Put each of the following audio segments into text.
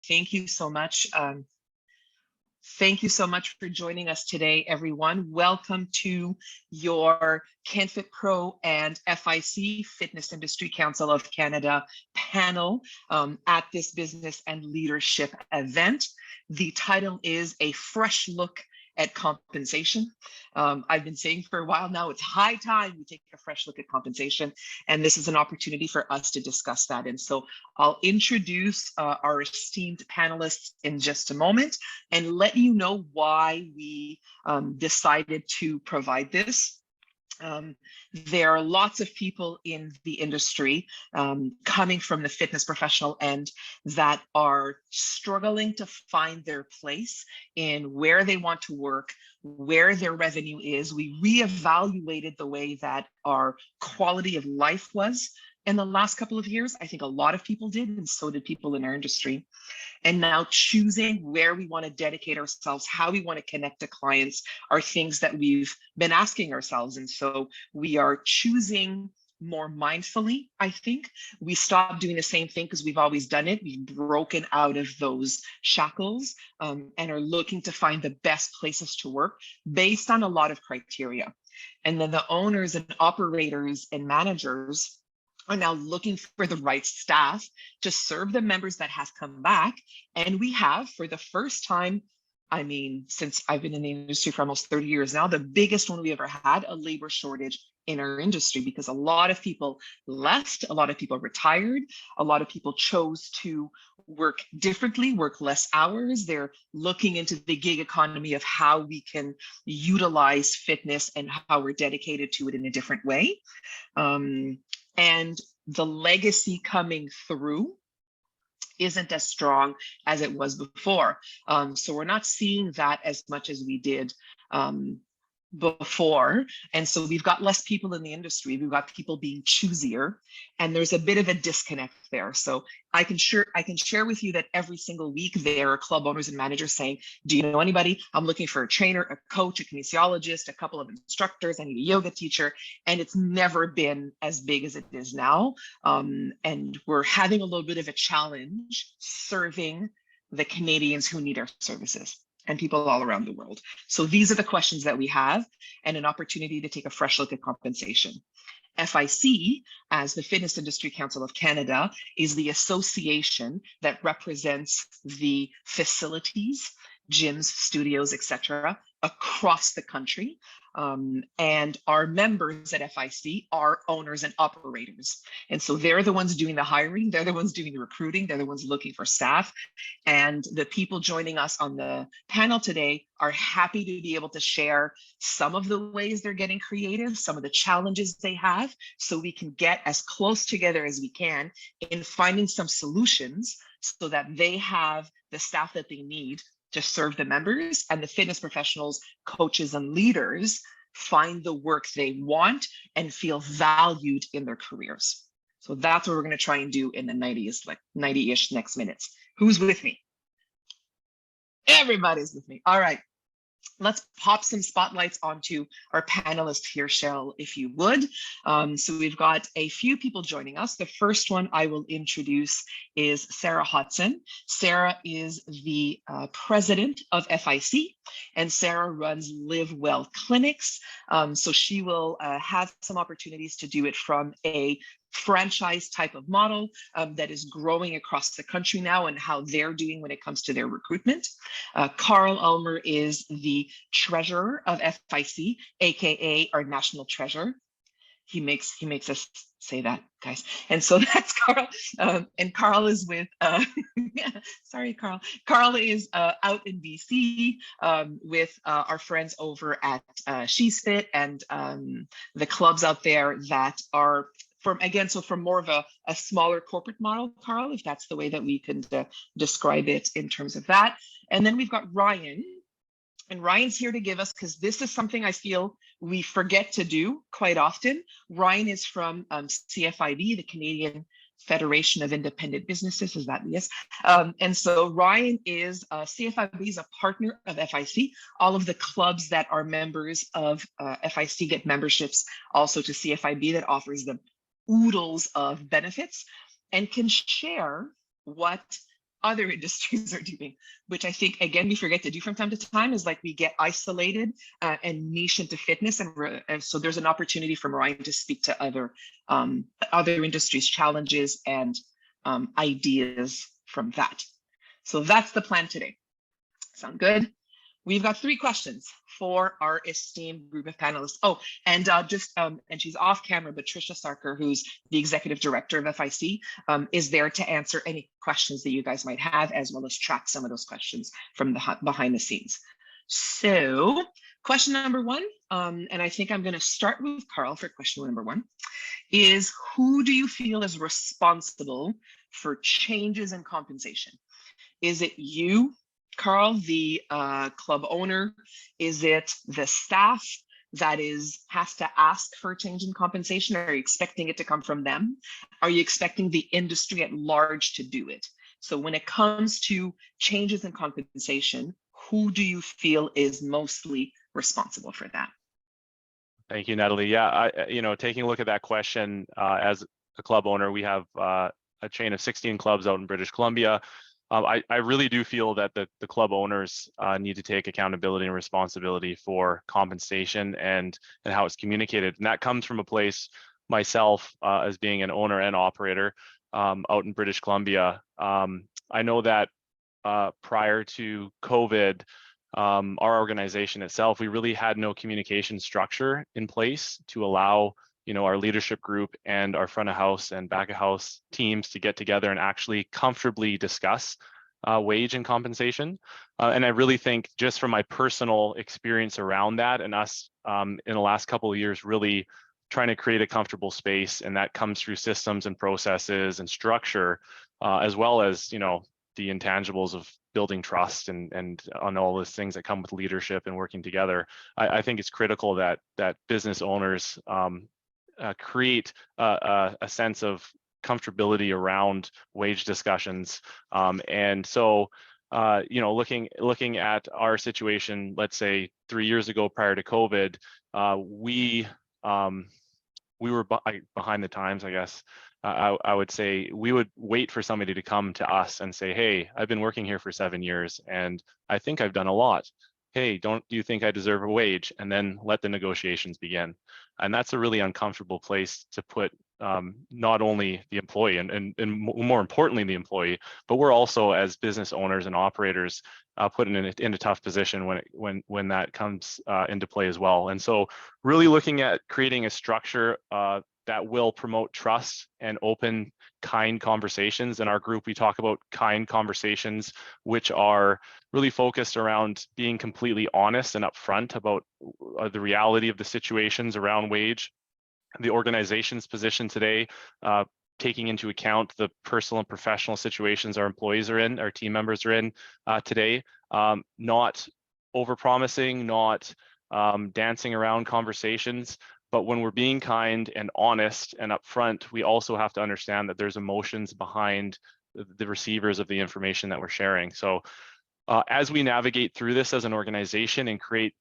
Thank you so much. Thank you so much for joining us today, everyone. Welcome to your CanFit Pro and FIC, Fitness Industry Council of Canada panel at this business and leadership event. The title is A Fresh Look at Compensation. I've been saying for a while now, it's high time we take a fresh look at compensation, and this is an opportunity for us to discuss that. And so I'll introduce our esteemed panelists in just a moment and let you know why we decided to provide this. There are lots of people in the industry coming from the fitness professional end that are struggling to find their place in where they want to work, where their revenue is. We reevaluated the way that our quality of life was in the last couple of years. I think a lot of people did, and so did people in our industry. And now choosing where we want to dedicate ourselves, how we want to connect to clients are things that we've been asking ourselves. And so we are choosing more mindfully, I think. We stopped doing the same thing because we've always done it. We've broken out of those shackles and are looking to find the best places to work based on a lot of criteria. And then the owners and operators and managers are now looking for the right staff to serve the members that have come back. And we have, for the first time, I mean, since I've been in the industry for almost 30 years now, the biggest one we ever had, a labor shortage in our industry, because a lot of people left, a lot of people retired, a lot of people chose to work differently, work less hours. They're looking into the gig economy of how we can utilize fitness and how we're dedicated to it in a different way. And the legacy coming through isn't as strong as it was before. So we're not seeing that as much as we did before. And so we've got less people in the industry. We've got people being choosier, and there's a bit of a disconnect there. So I can share with you that every single week there are club owners and managers saying, do you know anybody? I'm looking for a trainer, a coach, a kinesiologist, a couple of instructors. I need a yoga teacher. And it's never been as big as it is now. And we're having a little bit of a challenge serving the Canadians who need our services and people all around the world. So these are the questions that we have, and an opportunity to take a fresh look at compensation. FIC, as the Fitness Industry Council of Canada, is the association that represents the facilities, gyms, studios, etc., across the country. And our members at FIC are owners and operators. And so they're the ones doing the hiring, they're the ones doing the recruiting, they're the ones looking for staff. And the people joining us on the panel today are happy to be able to share some of the ways they're getting creative, some of the challenges they have, so we can get as close together as we can in finding some solutions so that they have the staff that they need to serve the members, and the fitness professionals, coaches, and leaders find the work they want and feel valued in their careers. So that's what we're going to try and do in the 90-ish next minutes. Who's with me? Everybody's with me. All right. Let's pop some spotlights onto our panelists here, Cheryl, if you would. So we've got a few people joining us. The first one I will introduce is Sara Hodson. Sara is the president of FIC, and Sara runs Live Well clinics. So she will have some opportunities to do it from a franchise type of model that is growing across the country now, and how they're doing when it comes to their recruitment. Carl Ulmer is the treasurer of FIC, aka our national treasurer. He makes us say that, guys. And so that's Carl. And Carl is with, sorry, Carl. Carl is out in BC with our friends over at She's Fit and the clubs out there that are from more of a smaller corporate model, Carl, if that's the way that we could describe it in terms of that. And then we've got Ryan. And Ryan's here to give us, because this is something I feel we forget to do quite often. Ryan is from CFIB, the Canadian Federation of Independent Businesses, is that yes? And so Ryan is, CFIB is a partner of FIC. All of the clubs that are members of FIC get memberships also to CFIB that offers them oodles of benefits, and can share what other industries are doing, which I think, again, we forget to do from time to time, is like we get isolated and niche into fitness. And so there's an opportunity for Mariah to speak to other industries' challenges and ideas from that. So that's the plan today. Sound good? We've got 3 questions for our esteemed group of panelists. Oh, and and she's off camera, but Trisha Sarker, who's the executive director of FIC, is there to answer any questions that you guys might have, as well as track some of those questions from the behind the scenes. So question number 1, and I think I'm going to start with Carl for question number 1, is who do you feel is responsible for changes in compensation? Is it you, Carl, the club owner? Is it the staff that has to ask for a change in compensation? Are you expecting it to come from them? Are you expecting the industry at large to do it? So when it comes to changes in compensation, who do you feel is mostly responsible for that? Thank you, Nathalie. Yeah, taking a look at that question, as a club owner, we have a chain of 16 clubs out in British Columbia. I really do feel that the club owners need to take accountability and responsibility for compensation and how it's communicated. And that comes from a place, myself, as being an owner and operator out in British Columbia. I know that prior to COVID, our organization itself, we really had no communication structure in place to allow our leadership group and our front of house and back of house teams to get together and actually comfortably discuss wage and compensation. And I really think, just from my personal experience around that, and us in the last couple of years really trying to create a comfortable space, and that comes through systems and processes and structure, as well as the intangibles of building trust and on all those things that come with leadership and working together. I think it's critical that business owners create a sense of comfortability around wage discussions. And so, looking at our situation, let's say 3 years ago prior to COVID, we were behind the times, I guess. I would say we would wait for somebody to come to us and say, hey, I've been working here for 7 years and I think I've done a lot. Hey, do you think I deserve a wage? And then let the negotiations begin. And that's a really uncomfortable place to put not only the employee and more importantly the employee, but we're also, as business owners and operators, put in a tough position when that comes into play as well. And so really looking at creating a structure that will promote trust and open, kind conversations. In our group, we talk about kind conversations, which are really focused around being completely honest and upfront about the reality of the situations around wage, the organization's position today, taking into account the personal and professional situations our employees are in, our team members are in today, not overpromising, not dancing around conversations. But when we're being kind and honest and upfront, we also have to understand that there's emotions behind the receivers of the information that we're sharing. So as we navigate through this as an organization and create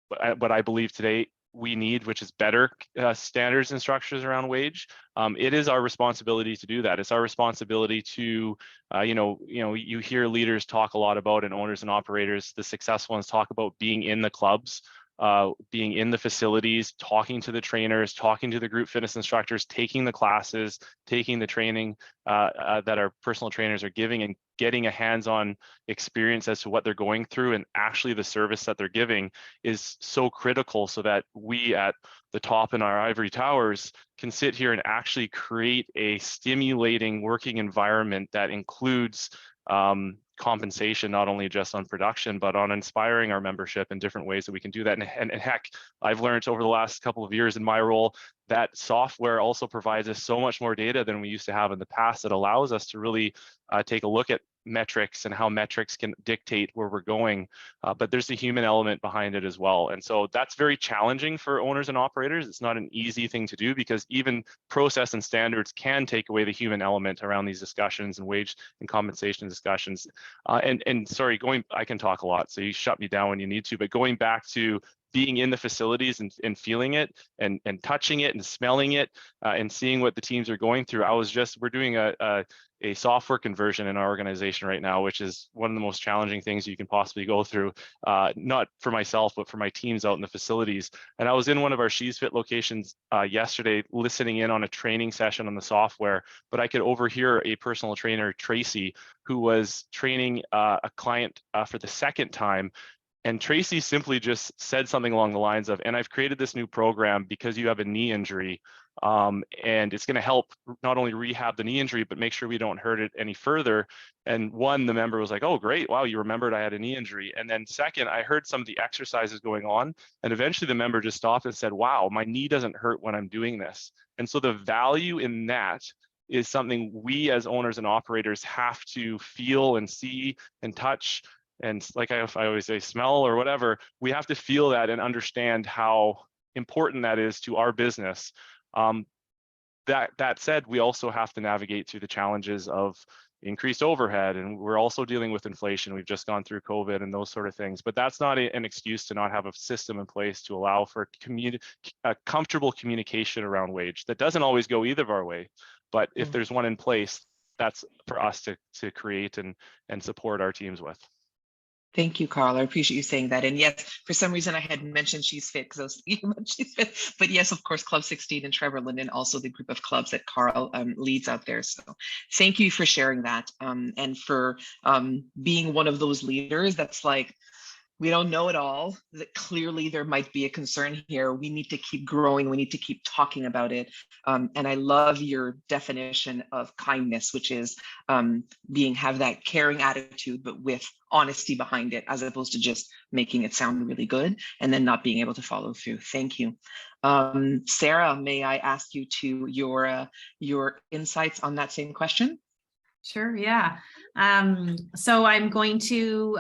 what I believe today we need, which is better standards and structures around wage, it is our responsibility to do that. It's our responsibility to, you hear leaders talk a lot about, and owners and operators, the successful ones, talk about being in the clubs, being in the facilities, talking to the trainers, talking to the group fitness instructors, taking the classes, taking the training that our personal trainers are giving, and getting a hands-on experience as to what they're going through, and actually the service that they're giving is so critical, so that we at the top in our ivory towers can sit here and actually create a stimulating working environment that includes compensation, not only just on production, but on inspiring our membership in different ways that we can do that. And heck, I've learned over the last couple of years in my role that software also provides us so much more data than we used to have in the past, that allows us to really take a look at metrics and how metrics can dictate where we're going, but there's a human element behind it as well. And so that's very challenging for owners and operators. It's not an easy thing to do, because even process and standards can take away the human element around these discussions and wage and compensation discussions. And sorry, I can talk a lot, so you shut me down when you need to, but going back to being in the facilities and feeling it and touching it and smelling it and seeing what the teams are going through. We're doing a software conversion in our organization right now, which is one of the most challenging things you can possibly go through, not for myself, but for my teams out in the facilities. And I was in one of our She's Fit locations yesterday, listening in on a training session on the software, but I could overhear a personal trainer, Tracy, who was training a client for the second time. And Tracy simply just said something along the lines of, and I've created this new program because you have a knee injury. And it's going to help not only rehab the knee injury, but make sure we don't hurt it any further. And the member was like, oh, great. Wow, you remembered I had a knee injury. And then second, I heard some of the exercises going on. And eventually the member just stopped and said, wow, my knee doesn't hurt when I'm doing this. And so the value in that is something we as owners and operators have to feel and see and touch. And like I always say, smell or whatever, we have to feel that and understand how important that is to our business. That said, we also have to navigate through the challenges of increased overhead, and we're also dealing with inflation. We've just gone through COVID and those sort of things, but that's not an excuse to not have a system in place to allow for comfortable communication around wage. That doesn't always go either of our way, but if there's one in place, that's for us to create and support our teams with. Thank you, Carl. I appreciate you saying that. And yes, for some reason I had mentioned She's Fit because I was thinking about She's Fit. But yes, of course, Club 16 and Trevor Linden, also the group of clubs that Carl leads out there. So thank you for sharing that and for being one of those leaders that's like, we don't know it all, that clearly there might be a concern here. We need to keep growing. We need to keep talking about it. And I love your definition of kindness, which is have that caring attitude, but with honesty behind it, as opposed to just making it sound really good and then not being able to follow through. Thank you. Sarah, may I ask you to your insights on that same question? Sure, yeah. So I'm going to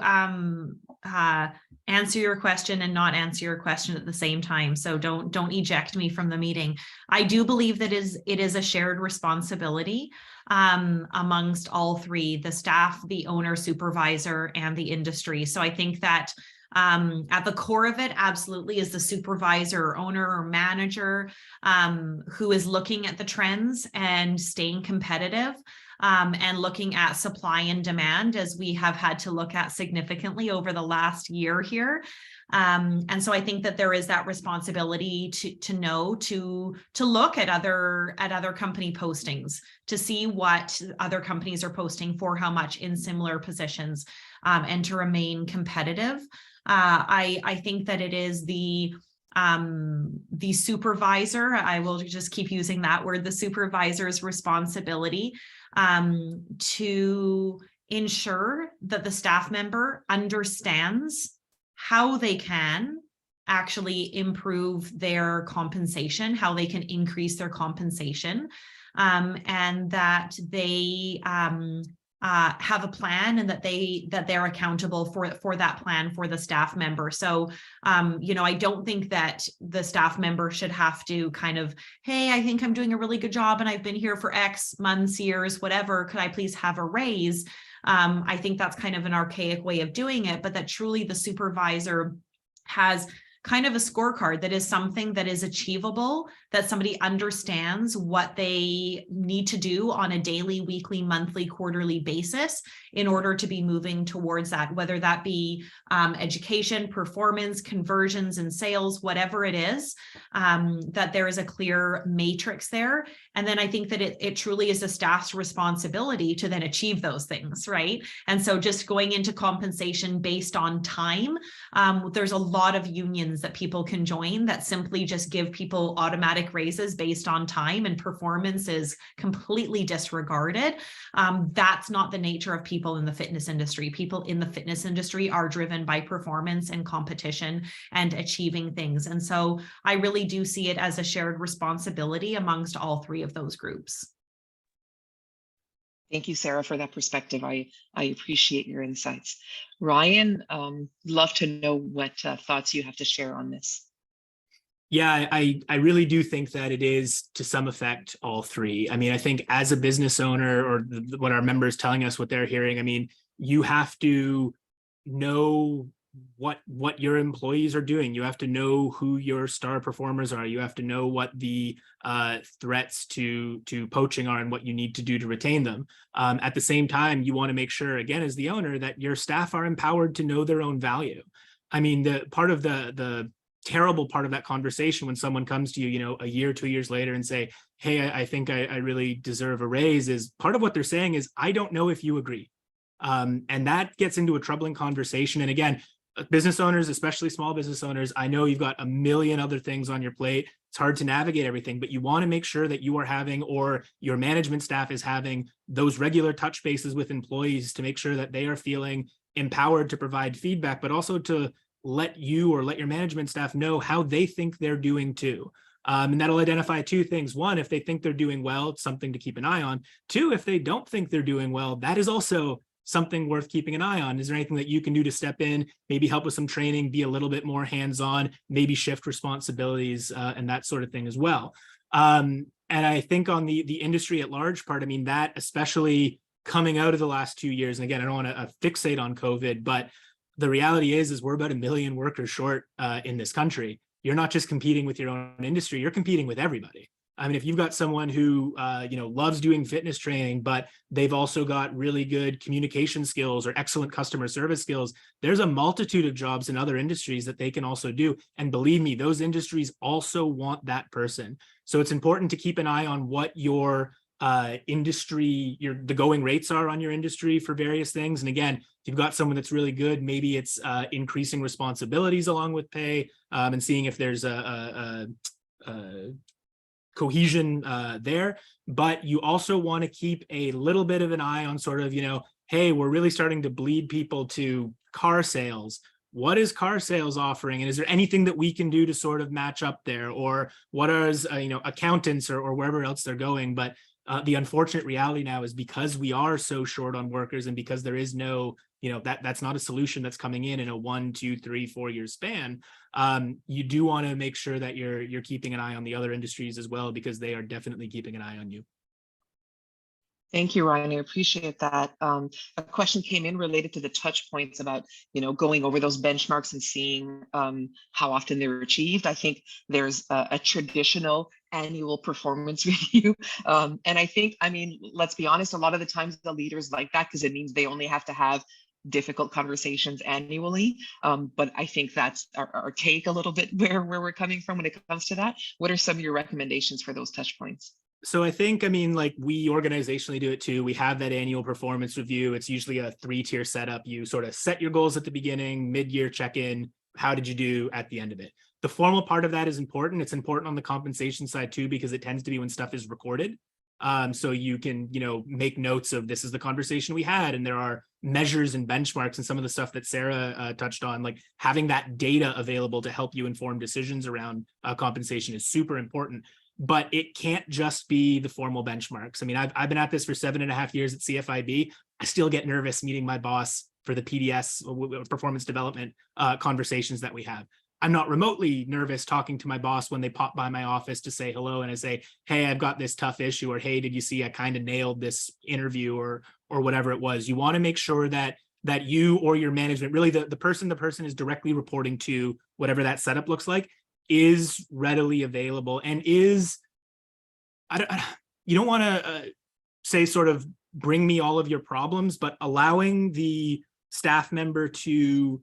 answer your question and not answer your question at the same time. So don't eject me from the meeting. I do believe that it is a shared responsibility amongst all three, the staff, the owner, supervisor, and the industry. So I think that at the core of it, absolutely, is the supervisor or owner or manager who is looking at the trends and staying competitive. And looking at supply and demand, as we have had to look at significantly over the last year here. And so I think that there is that responsibility to look at other company postings, to see what other companies are posting for how much in similar positions, and to remain competitive. I think that it is the supervisor, I will just keep using that word, the supervisor's responsibility to ensure that the staff member understands how they can actually improve their compensation, how they can increase their compensation, and that they have a plan, and that they're accountable for that plan for the staff member. So, I don't think that the staff member should have to kind of, hey, I think I'm doing a really good job and I've been here for X months, years, whatever. Could I please have a raise? I think that's kind of an archaic way of doing it, but that truly the supervisor has kind of a scorecard that is something that is achievable, that somebody understands what they need to do on a daily, weekly, monthly, quarterly basis in order to be moving towards that, whether that be education, performance, conversions, and sales, whatever it is, that there is a clear matrix there. And then I think that it truly is the staff's responsibility to then achieve those things, right? And so just going into compensation based on time, there's a lot of unions that people can join that simply just give people automatic raises based on time, and performance is completely disregarded. That's not the nature of people in the fitness industry. People in the fitness industry are driven by performance and competition and achieving things. And so I really do see it as a shared responsibility amongst all three of those groups. Thank you, Sarah, for that perspective. I appreciate your insights. Ryan, love to know what thoughts you have to share on this. Yeah, I really do think that it is to some effect all three. I mean, I think as a business owner, or what our members telling us what they're hearing, I mean, you have to know what your employees are doing. You have to know who your star performers are. You have to know what the threats to poaching are and what you need to do to retain them. At the same time, you want to make sure, again, as the owner, that your staff are empowered to know their own value. I mean, the part of the terrible part of that conversation when someone comes to you, you know, a year, 2 years later and say, hey, I think I really deserve a raise, is part of what they're saying is, I don't know if you agree. And that gets into a troubling conversation. And again, business owners, especially small business owners, I know you've got a million other things on your plate. It's hard to navigate everything, but you want to make sure that you are having, or your management staff is having, those regular touch bases with employees to make sure that they are feeling empowered to provide feedback, but also to let you or let your management staff know how they think they're doing too. And that'll identify two things. One, if they think they're doing well, it's something to keep an eye on. Two, if they don't think they're doing well, that is also something worth keeping an eye on. Is there anything that you can do to step in, maybe help with some training, be a little bit more hands-on, maybe shift responsibilities and that sort of thing as well. And I think on the industry at large part, I mean, that especially coming out of the last 2 years, and again, I don't want to fixate on COVID, but the reality is we're about 1 million workers short in this country. You're not just competing with your own industry, you're competing with everybody. I mean, if you've got someone who, loves doing fitness training, but they've also got really good communication skills or excellent customer service skills, there's a multitude of jobs in other industries that they can also do. And believe me, those industries also want that person. So it's important to keep an eye on what your industry, the going rates are on your industry for various things. And again, if you've got someone that's really good, maybe it's increasing responsibilities along with pay, and seeing if there's a cohesion there. But you also want to keep a little bit of an eye on sort of, hey, we're really starting to bleed people to car sales. What is car sales offering? And is there anything that we can do to sort of match up there? Or what is, accountants or wherever else they're going? But the unfortunate reality now is, because we are so short on workers, and because there is no, that's not a solution that's coming in a 1, 2, 3, 4 year span. You do want to make sure that you're keeping an eye on the other industries as well, because they are definitely keeping an eye on you. Thank you, Ryan. I appreciate that. A question came in related to the touch points about, going over those benchmarks and seeing how often they're achieved. I think there's a traditional annual performance review. And I think, let's be honest, a lot of the times the leaders like that, because it means they only have to have difficult conversations annually. But I think that's our take a little bit where we're coming from when it comes to that. What are some of your recommendations for those touch points? So I think, like we organizationally do it too. We have that annual performance review. It's usually a 3-tier setup. You sort of set your goals at the beginning, mid-year check-in. How did you do at the end of it? The formal part of that is important. It's important on the compensation side too, because it tends to be when stuff is recorded. So you can, make notes of, this is the conversation we had, and there are measures and benchmarks, and some of the stuff that Sara touched on, like having that data available to help you inform decisions around compensation is super important. But it can't just be the formal benchmarks. I mean, I've been at this for 7.5 years at CFIB. I still get nervous meeting my boss for the PDS, performance development conversations that we have. I'm not remotely nervous talking to my boss when they pop by my office to say hello, and I say, hey, I've got this tough issue, or hey, did you see I kind of nailed this interview, or whatever it was. You want to make sure that you or your management, really the person is directly reporting to, whatever that setup looks like, is readily available, and is, you don't want to say sort of bring me all of your problems, but allowing the staff member to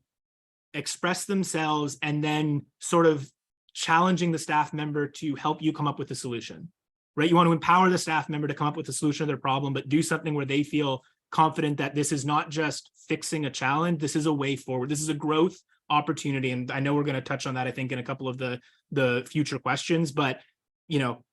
express themselves, and then sort of challenging the staff member to help you come up with a solution, right? You want to empower the staff member to come up with a solution to their problem, but do something where they feel confident that this is not just fixing a challenge. This is a way forward. This is a growth opportunity. And I know we're going to touch on that, I think, in a couple of the future questions, but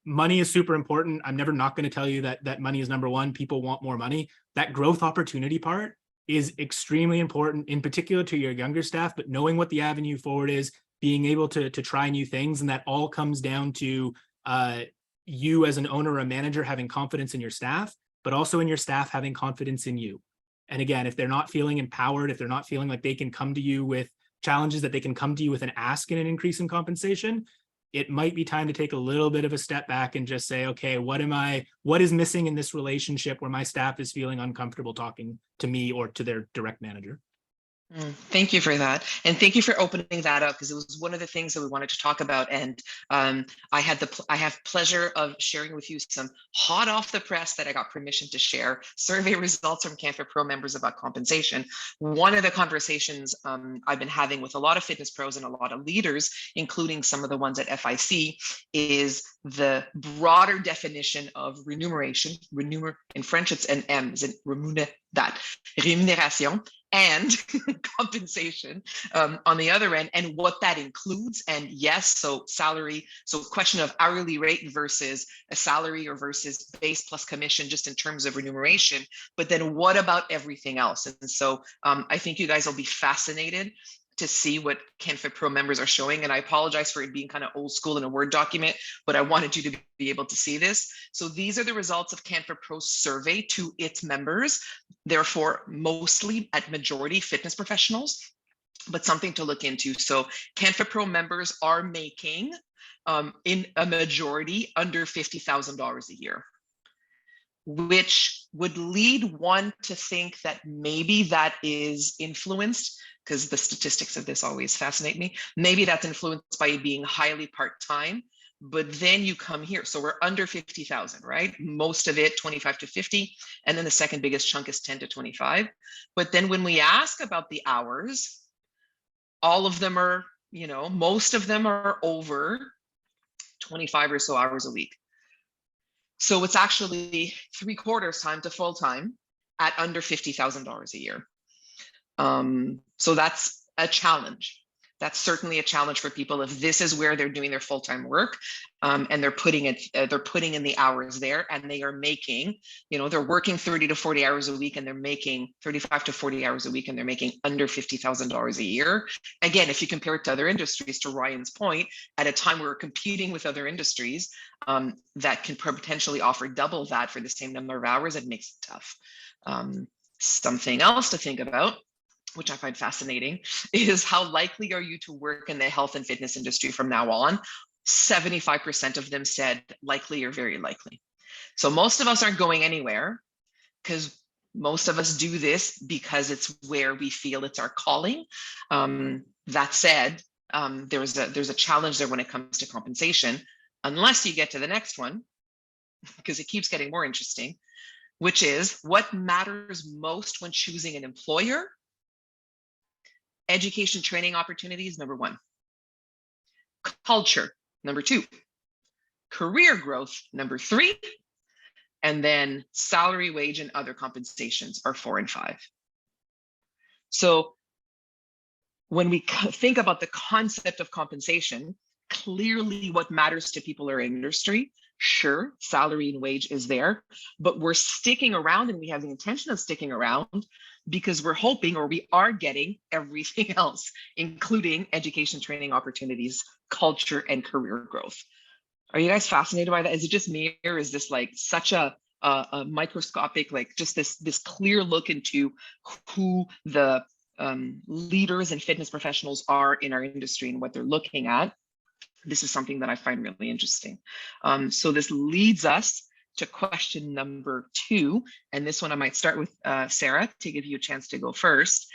money is super important. I'm never not going to tell you that money is number one. People want more money. That growth opportunity part is extremely important, in particular to your younger staff, but knowing what the avenue forward is, being able to try new things. And that all comes down to you as an owner or a manager having confidence in your staff, but also in your staff having confidence in you. And again, if they're not feeling empowered, if they're not feeling like they can come to you with challenges, that they can come to you with an ask and an increase in compensation, it might be time to take a little bit of a step back and just say, okay, what is missing in this relationship where my staff is feeling uncomfortable talking to me or to their direct manager? Thank you for that. And thank you for opening that up, because it was one of the things that we wanted to talk about. And I have pleasure of sharing with you some hot off the press that I got permission to share survey results from CanFit Pro members about compensation. One of the conversations I've been having with a lot of fitness pros and a lot of leaders, including some of the ones at FIC, is the broader definition of remuneration. In French, it's an M, is it remuneration, and compensation on the other end, and what that includes. And yes, so salary, so question of hourly rate versus a salary or versus base plus commission, just in terms of remuneration. But then what about everything else? And so I think you guys will be fascinated to see what CanFit Pro members are showing. And I apologize for it being kind of old school in a Word document, but I wanted you to be able to see this. So these are the results of CanFit Pro's survey to its members. Therefore, mostly at majority fitness professionals, but something to look into. So CanFit Pro members are making in a majority under $50,000 a year, which would lead one to think that maybe that is influenced, because the statistics of this always fascinate me. Maybe that's influenced by being highly part-time, but then you come here. So we're under 50,000, right? Most of it 25 to 50. And then the second biggest chunk is 10 to 25. But then when we ask about the hours, all of them are, most of them are over 25 or so hours a week. So it's actually 3/4 time to full time at under $50,000 a year. So that's a challenge. That's certainly a challenge for people if this is where they're doing their full-time work, and they're putting in the hours there, and they are making, they're working 30 to 40 hours a week, and they're making 35 to 40 hours a week, and they're making under $50,000 a year. Again, if you compare it to other industries, to Ryan's point, at a time where we're competing with other industries that can potentially offer double that for the same number of hours, it makes it tough. Something else to think about, which I find fascinating, is how likely are you to work in the health and fitness industry from now on? 75% of them said likely or very likely. So most of us aren't going anywhere, because most of us do this because it's where we feel it's our calling. That said, there's a challenge there when it comes to compensation, unless you get to the next one, because it keeps getting more interesting, which is what matters most when choosing an employer. Education training opportunities, number 1. Culture, number 2. Career growth, number 3. And then salary, wage, and other compensations are 4 and 5. So when we think about the concept of compensation, clearly what matters to people are industry. Sure, salary and wage is there, but we're sticking around, and we have the intention of sticking around because we're hoping, or we are getting, everything else, including education training opportunities, culture, and career growth. Are you guys fascinated by that? Is it just me, or is this like such a microscopic, like just this clear look into who the leaders and fitness professionals are in our industry and what they're looking at? This is something that I find really interesting. So this leads us to question number 2. And this one I might start with Sara, to give you a chance to go first.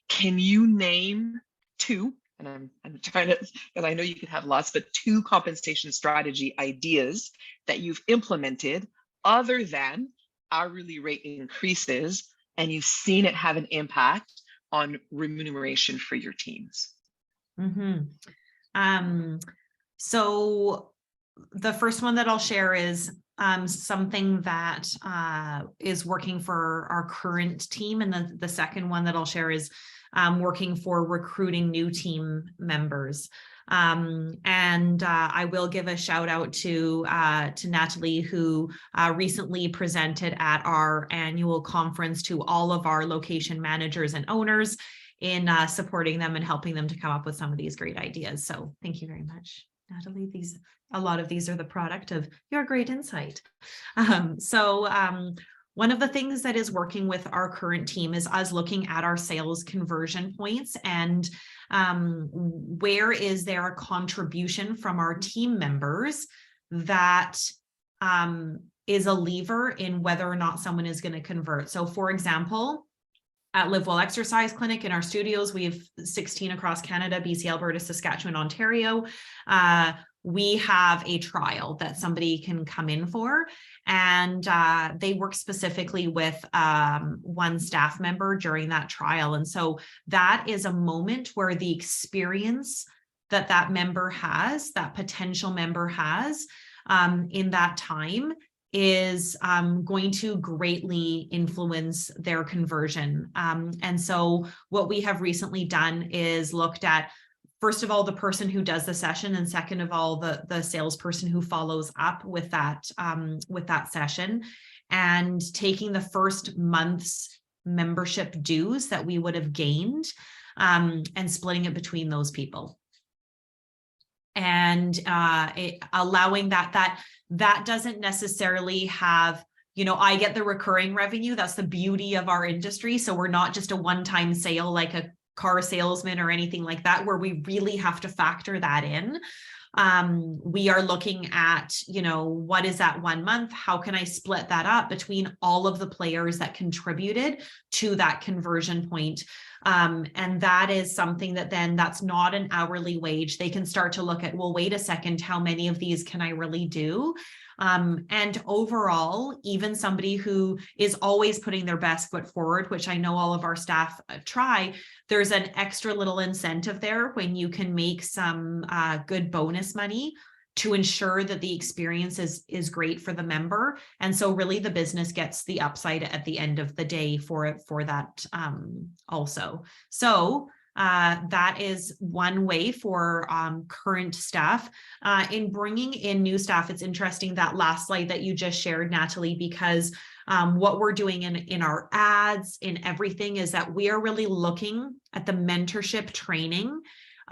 Can you name 2, and I'm trying to, because I know you could have lots, but 2 compensation strategy ideas that you've implemented other than hourly rate increases, and you've seen it have an impact on remuneration for your teams? So the first one that I'll share is something that is working for our current team. And the second one that I'll share is working for recruiting new team members. And I will give a shout out to Nathalie, who recently presented at our annual conference to all of our location managers and owners in supporting them and helping them to come up with some of these great ideas. So thank you very much, Nathalie. A lot of these are the product of your great insight. One of the things that is working with our current team is us looking at our sales conversion points and where is there a contribution from our team members that is a lever in whether or not someone is going to convert. So for example, at Live Well Exercise Clinic in our studios. We have 16 across Canada, BC, Alberta, Saskatchewan, Ontario. We have a trial that somebody can come in for, and they work specifically with one staff member during that trial. And so that is a moment where the experience that that member has, that potential member has in that time, is going to greatly influence their conversion. And so what we have recently done is looked at, first of all, the person who does the session, and second of all, the salesperson who follows up with that session, and taking the first month's membership dues that we would have gained and splitting it between those people. And allowing that doesn't necessarily have, you know, I get the recurring revenue. That's the beauty of our industry. So we're not just a one-time sale like a car salesman or anything like that, where we really have to factor that in. We are looking at, you know, what is that 1 month? How can I split that up between all of the players that contributed to that conversion point? And that is something that then that's not an hourly wage. They can start to look at, well, wait a second, how many of these can I really do? And overall, even somebody who is always putting their best foot forward, which I know all of our staff try, there's an extra little incentive there when you can make some good bonus money to ensure that the experience is great for the member. And so really the business gets the upside at the end of the day for that also. So that is one way for current staff. In bringing in new staff, it's interesting, that last slide that you just shared, Nathalie, because what we're doing in our ads, in everything, is that we are really looking at the mentorship training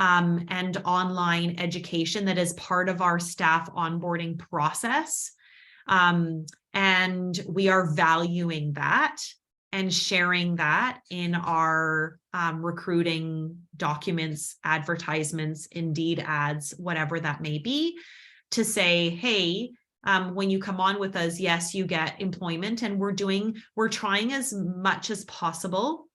and online education that is part of our staff onboarding process. And we are valuing that and sharing that in our recruiting documents, advertisements, Indeed ads, whatever that may be, to say, hey, when you come on with us, yes, you get employment, and we're trying as much as possible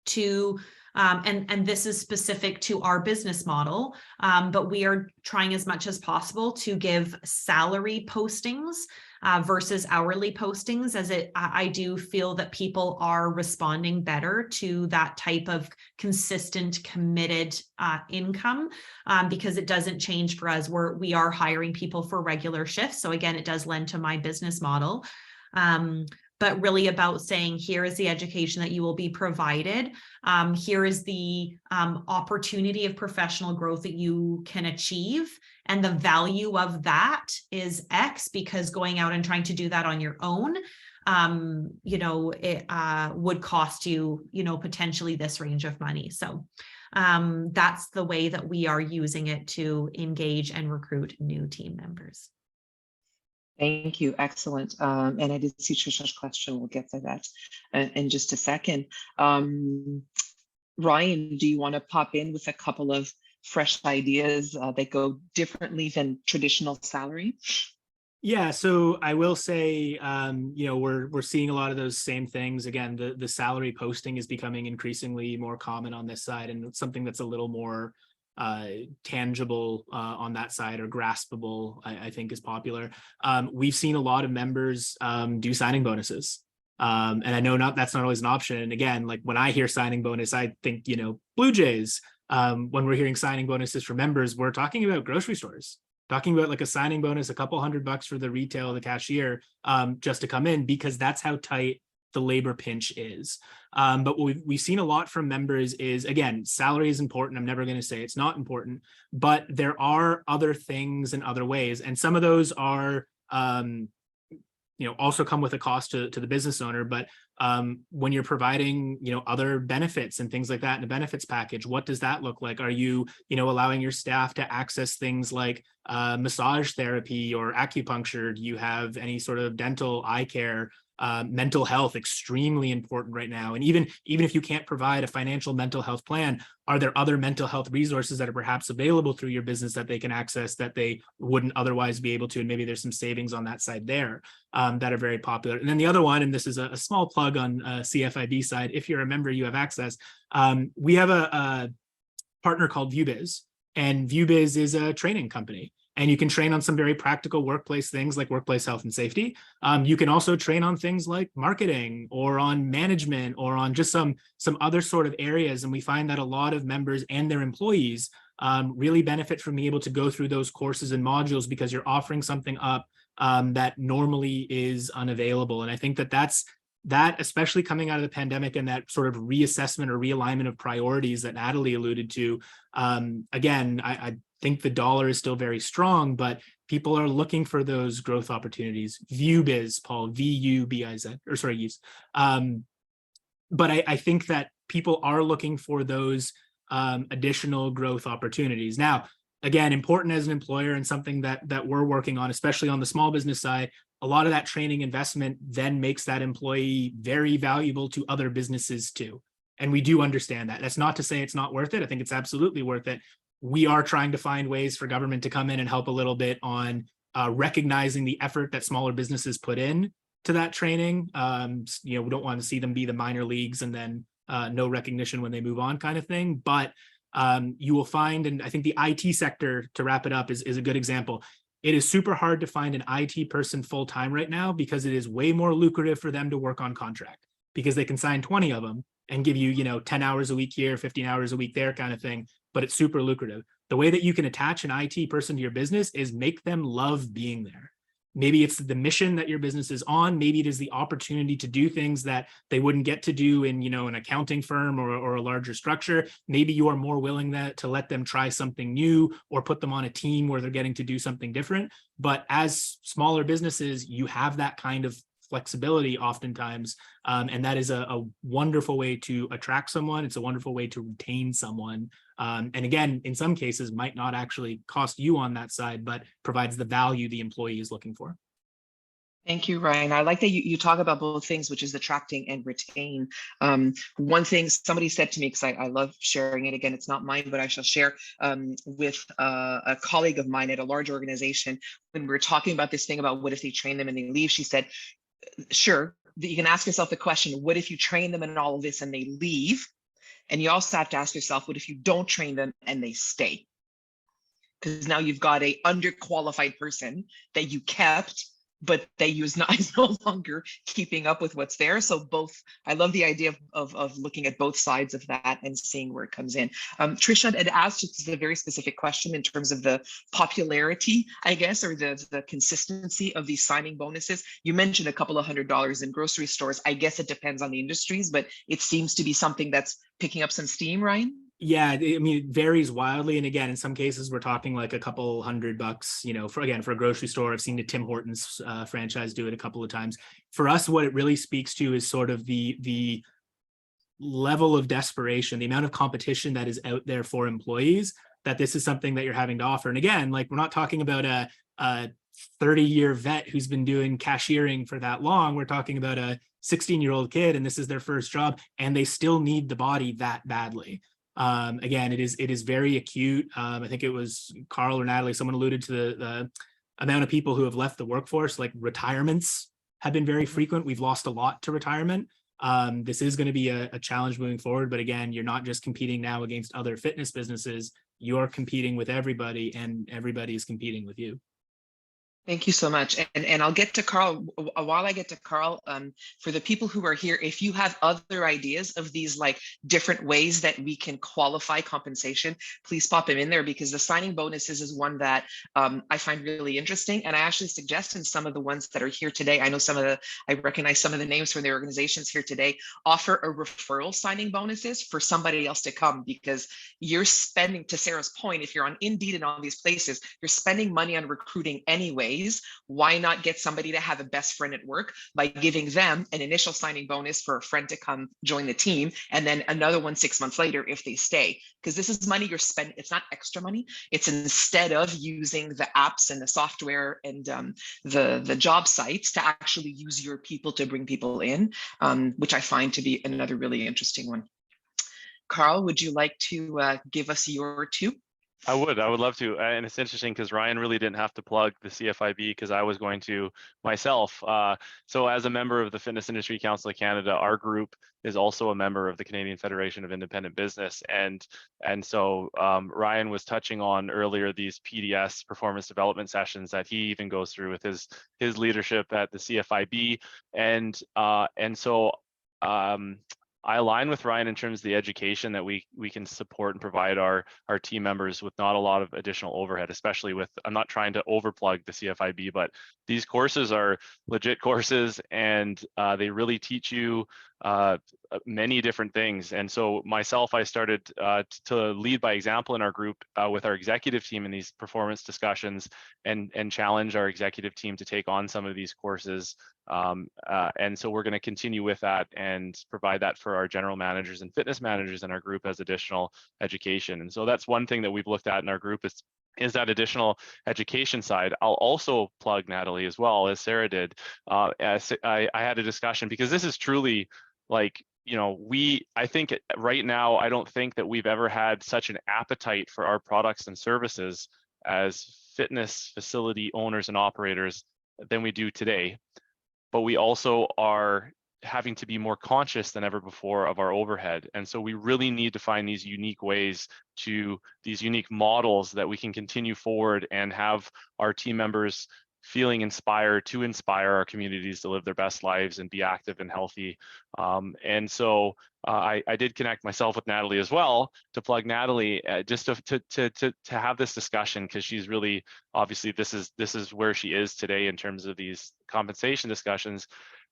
to, and this is specific to our business model, but we are trying as much as possible to give salary postings versus hourly postings, as I do feel that people are responding better to that type of consistent, committed income, because it doesn't change for us. We are hiring people for regular shifts. So again, it does lend to my business model. But really about saying, here is the education that you will be provided. Here is the opportunity of professional growth that you can achieve. And the value of that is X, because going out and trying to do that on your own, you know, it would cost you, you know, potentially this range of money. So that's the way that we are using it to engage and recruit new team members. Thank you. Excellent. And I did see Trisha's question. We'll get to that in just a second. Ryan, do you want to pop in with a couple of fresh ideas that go differently than traditional salary? Yeah, so I will say, you know, we're seeing a lot of those same things. Again, the salary posting is becoming increasingly more common on this side, and it's something that's a little more tangible on that side, or graspable, I think is popular. We've seen a lot of members do signing bonuses. And I know that's not always an option. And again, like when I hear signing bonus, I think, you know, Blue Jays. When we're hearing signing bonuses for members, we're talking about grocery stores, talking about like a signing bonus, a couple $100 for the retail, the cashier, just to come in, because that's how tight the labor pinch is. But what we've seen a lot from members is, again, salary is important. I'm never going to say it's not important, but there are other things and other ways. And some of those are, you know, also come with a cost to the business owner. But when you're providing, you know, other benefits and things like that in a benefits package, what does that look like? Are you, you know, allowing your staff to access things like massage therapy or acupuncture? Do you have any sort of dental eye care? Mental health, extremely important right now. And even if you can't provide a financial mental health plan, are there other mental health resources that are perhaps available through your business that they can access that they wouldn't otherwise be able to? And maybe there's some savings on that side there that are very popular. And then the other one, and this is a small plug on CFIB side, if you're a member, you have access. We have a partner called ViewBiz, and ViewBiz is a training company. And you can train on some very practical workplace things like workplace health and safety. You can also train on things like marketing or on management or on just some other sort of areas. And we find that a lot of members and their employees really benefit from being able to go through those courses and modules because you're offering something up that normally is unavailable. And I think that, especially coming out of the pandemic and that sort of reassessment or realignment of priorities that Nathalie alluded to, again, I think the dollar is still very strong, but people are looking for those growth opportunities. ViewBiz, Paul, VUBIZ, or sorry, use. But I think that people are looking for those additional growth opportunities. Now, again, important as an employer and something that we're working on, especially on the small business side, a lot of that training investment then makes that employee very valuable to other businesses too. And we do understand that. That's not to say it's not worth it. I think it's absolutely worth it. We are trying to find ways for government to come in and help a little bit on recognizing the effort that smaller businesses put in to that training. We don't want to see them be the minor leagues and then no recognition when they move on kind of thing. But you will find, and I think the IT sector, to wrap it up, is a good example. It is super hard to find an IT person full-time right now because it is way more lucrative for them to work on contract because they can sign 20 of them and give you, 10 hours a week here, 15 hours a week there kind of thing, but it's super lucrative. The way that you can attach an IT person to your business is make them love being there. Maybe it's the mission that your business is on. Maybe it is the opportunity to do things that they wouldn't get to do in, an accounting firm or a larger structure. Maybe you are more willing to let them try something new or put them on a team where they're getting to do something different. But as smaller businesses, you have that kind of flexibility oftentimes. And that is a wonderful way to attract someone. It's a wonderful way to retain someone. And again, in some cases, might not actually cost you on that side, but provides the value the employee is looking for. Thank you, Ryan. I like that you talk about both things, which is attracting and retain. One thing somebody said to me, because I love sharing it, again, it's not mine, but I shall share with a colleague of mine at a large organization. When we were talking about this thing about what if they train them and they leave, she said, sure, you can ask yourself the question, what if you train them in all of this and they leave? And you also have to ask yourself, what if you don't train them and they stay? Because now you've got a underqualified person that you kept, but they is no longer keeping up with what's there. So both, I love the idea of looking at both sides of that and seeing where it comes in. Trisha had asked just a very specific question in terms of the popularity, I guess, or the consistency of these signing bonuses. You mentioned a couple of $100 in grocery stores. I guess it depends on the industries, but it seems to be something that's picking up some steam, Ryan? Yeah, it varies wildly. And again, in some cases, we're talking like a couple $100, for a grocery store. I've seen the Tim Hortons franchise do it a couple of times. For us, what it really speaks to is sort of the level of desperation, the amount of competition that is out there for employees, that this is something that you're having to offer. And again, like, we're not talking about a 30-year vet who's been doing cashiering for that long. We're talking about a 16-year-old kid, and this is their first job, and they still need the body that badly. Again, it is very acute. I think it was Carl or Nathalie, someone alluded to the amount of people who have left the workforce. Like, retirements have been very frequent. We've lost a lot to retirement. This is going to be a challenge moving forward. But again, you're not just competing now against other fitness businesses. You're competing with everybody, and everybody is competing with you. Thank you so much. And I'll get to Carl. While I get to Carl, for the people who are here, if you have other ideas of these like different ways that we can qualify compensation, please pop them in there, because the signing bonuses is one that I find really interesting. And I actually suggest in some of the ones that are here today, I recognize some of the names from the organizations here today, offer a referral signing bonuses for somebody else to come, because you're spending, to Sarah's point, if you're on Indeed and all these places, you're spending money on recruiting anyways. employees, why not get somebody to have a best friend at work by giving them an initial signing bonus for a friend to come join the team, and then another one 6 months later if they stay? Because this is money you're spending. It's not extra money. It's instead of using the apps and the software and the job sites to actually use your people to bring people in, which I find to be another really interesting one. Carl, would you like to give us your two? I would love to. And it's interesting because Ryan really didn't have to plug the CFIB because I was going to myself. So as a member of the Fitness Industry Council of Canada, our group is also a member of the Canadian Federation of Independent Business. And so Ryan was touching on earlier these PDS, performance development sessions, that he even goes through with his leadership at the CFIB. And so I align with Ryan in terms of the education that we can support and provide our team members with not a lot of additional overhead, especially with, I'm not trying to overplug the CFIB, but these courses are legit courses, and they really teach you many different things. And so myself, I started to lead by example in our group with our executive team in these performance discussions, and challenge our executive team to take on some of these courses. And so we're going to continue with that and provide that for our general managers and fitness managers in our group as additional education. And so that's one thing that we've looked at in our group is that additional education side. I'll also plug Nathalie as well, as Sarah did. As I had a discussion, because this is truly like, I think right now, I don't think that we've ever had such an appetite for our products and services as fitness facility owners and operators than we do today. But we also are having to be more conscious than ever before of our overhead. And so we really need to find these unique ways, these unique models that we can continue forward and have our team members feeling inspired to inspire our communities to live their best lives and be active and healthy. And so I did connect myself with Nathalie as well, to plug Nathalie, just to have this discussion, because she's really, obviously this is where she is today in terms of these compensation discussions.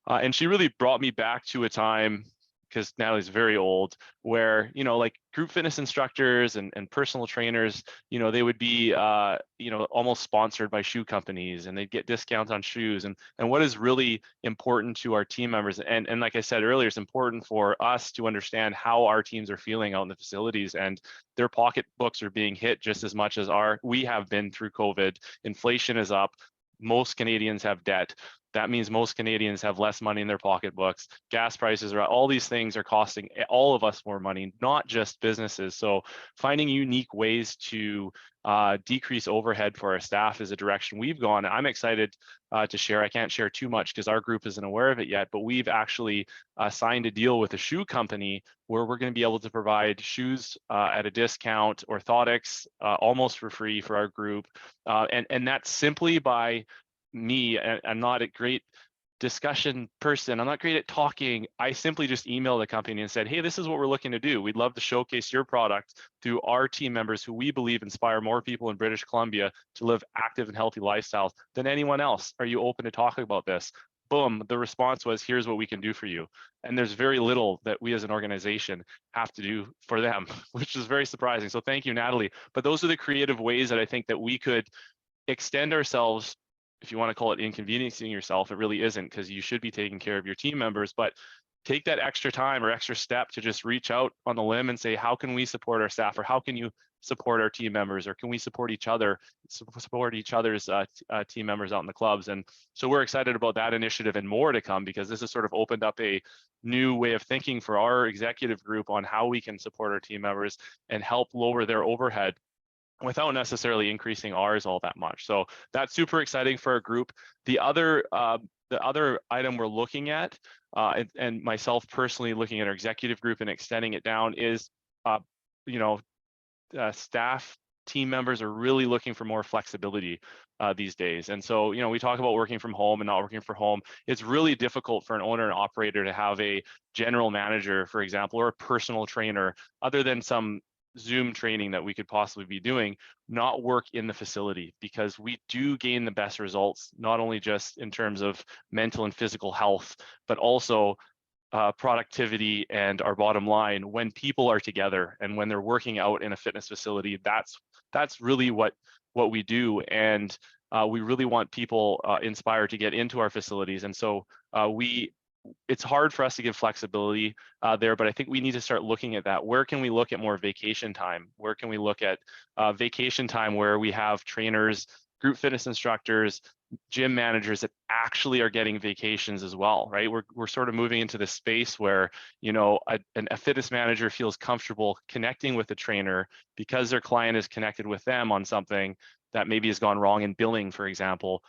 And she really brought me back to a time, because Nathalie's very old, where, like group fitness instructors and personal trainers, they would be, almost sponsored by shoe companies, and they'd get discounts on shoes. And what is really important to our team members, and like I said earlier, it's important for us to understand how our teams are feeling out in the facilities, and their pocketbooks are being hit just as much as we have been through COVID. Inflation is up. Most Canadians have debt. That means most Canadians have less money in their pocketbooks. Gas prices are, all these things are costing all of us more money, not just businesses. So finding unique ways to decrease overhead for our staff is a direction we've gone. I'm excited to share. I can't share too much because our group isn't aware of it yet, but we've actually signed a deal with a shoe company where we're going to be able to provide shoes at a discount, orthotics almost for free for our group. And that's simply by me. I'm not a great discussion person. I'm not great at talking. I simply just emailed the company and said, hey, this is what we're looking to do. We'd love to showcase your product to our team members, who we believe inspire more people in British Columbia to live active and healthy lifestyles than anyone else. Are you open to talking about this? Boom, the response was, here's what we can do for you. And there's very little that we as an organization have to do for them, which is very surprising. So thank you, Nathalie. But those are the creative ways that I think that we could extend ourselves. If you want to call it inconveniencing yourself, it really isn't, because you should be taking care of your team members, but take that extra time or extra step to just reach out on the limb and say, how can we support our staff, or how can you support our team members, or can we support each other's team members out in the clubs? And so we're excited about that initiative and more to come, because this has sort of opened up a new way of thinking for our executive group on how we can support our team members and help lower their overhead without necessarily increasing ours all that much. So that's super exciting for our group. The other item we're looking at, and myself personally looking at our executive group and extending it down, is staff team members are really looking for more flexibility these days. And so, we talk about working from home and not working from home. It's really difficult for an owner and operator to have a general manager, for example, or a personal trainer, other than some Zoom training that we could possibly be doing, not work in the facility, because we do gain the best results, not only just in terms of mental and physical health, but also productivity and our bottom line when people are together and when they're working out in a fitness facility. That's really what we do. And we really want people inspired to get into our facilities. And so it's hard for us to give flexibility there, but I think we need to start looking at that. Where can we look at more vacation time? Where can we look at vacation time where we have trainers, group fitness instructors, gym managers that actually are getting vacations as well, right? We're sort of moving into this space where, you know, a fitness manager feels comfortable connecting with a trainer because their client is connected with them on something that maybe has gone wrong in billing, for example.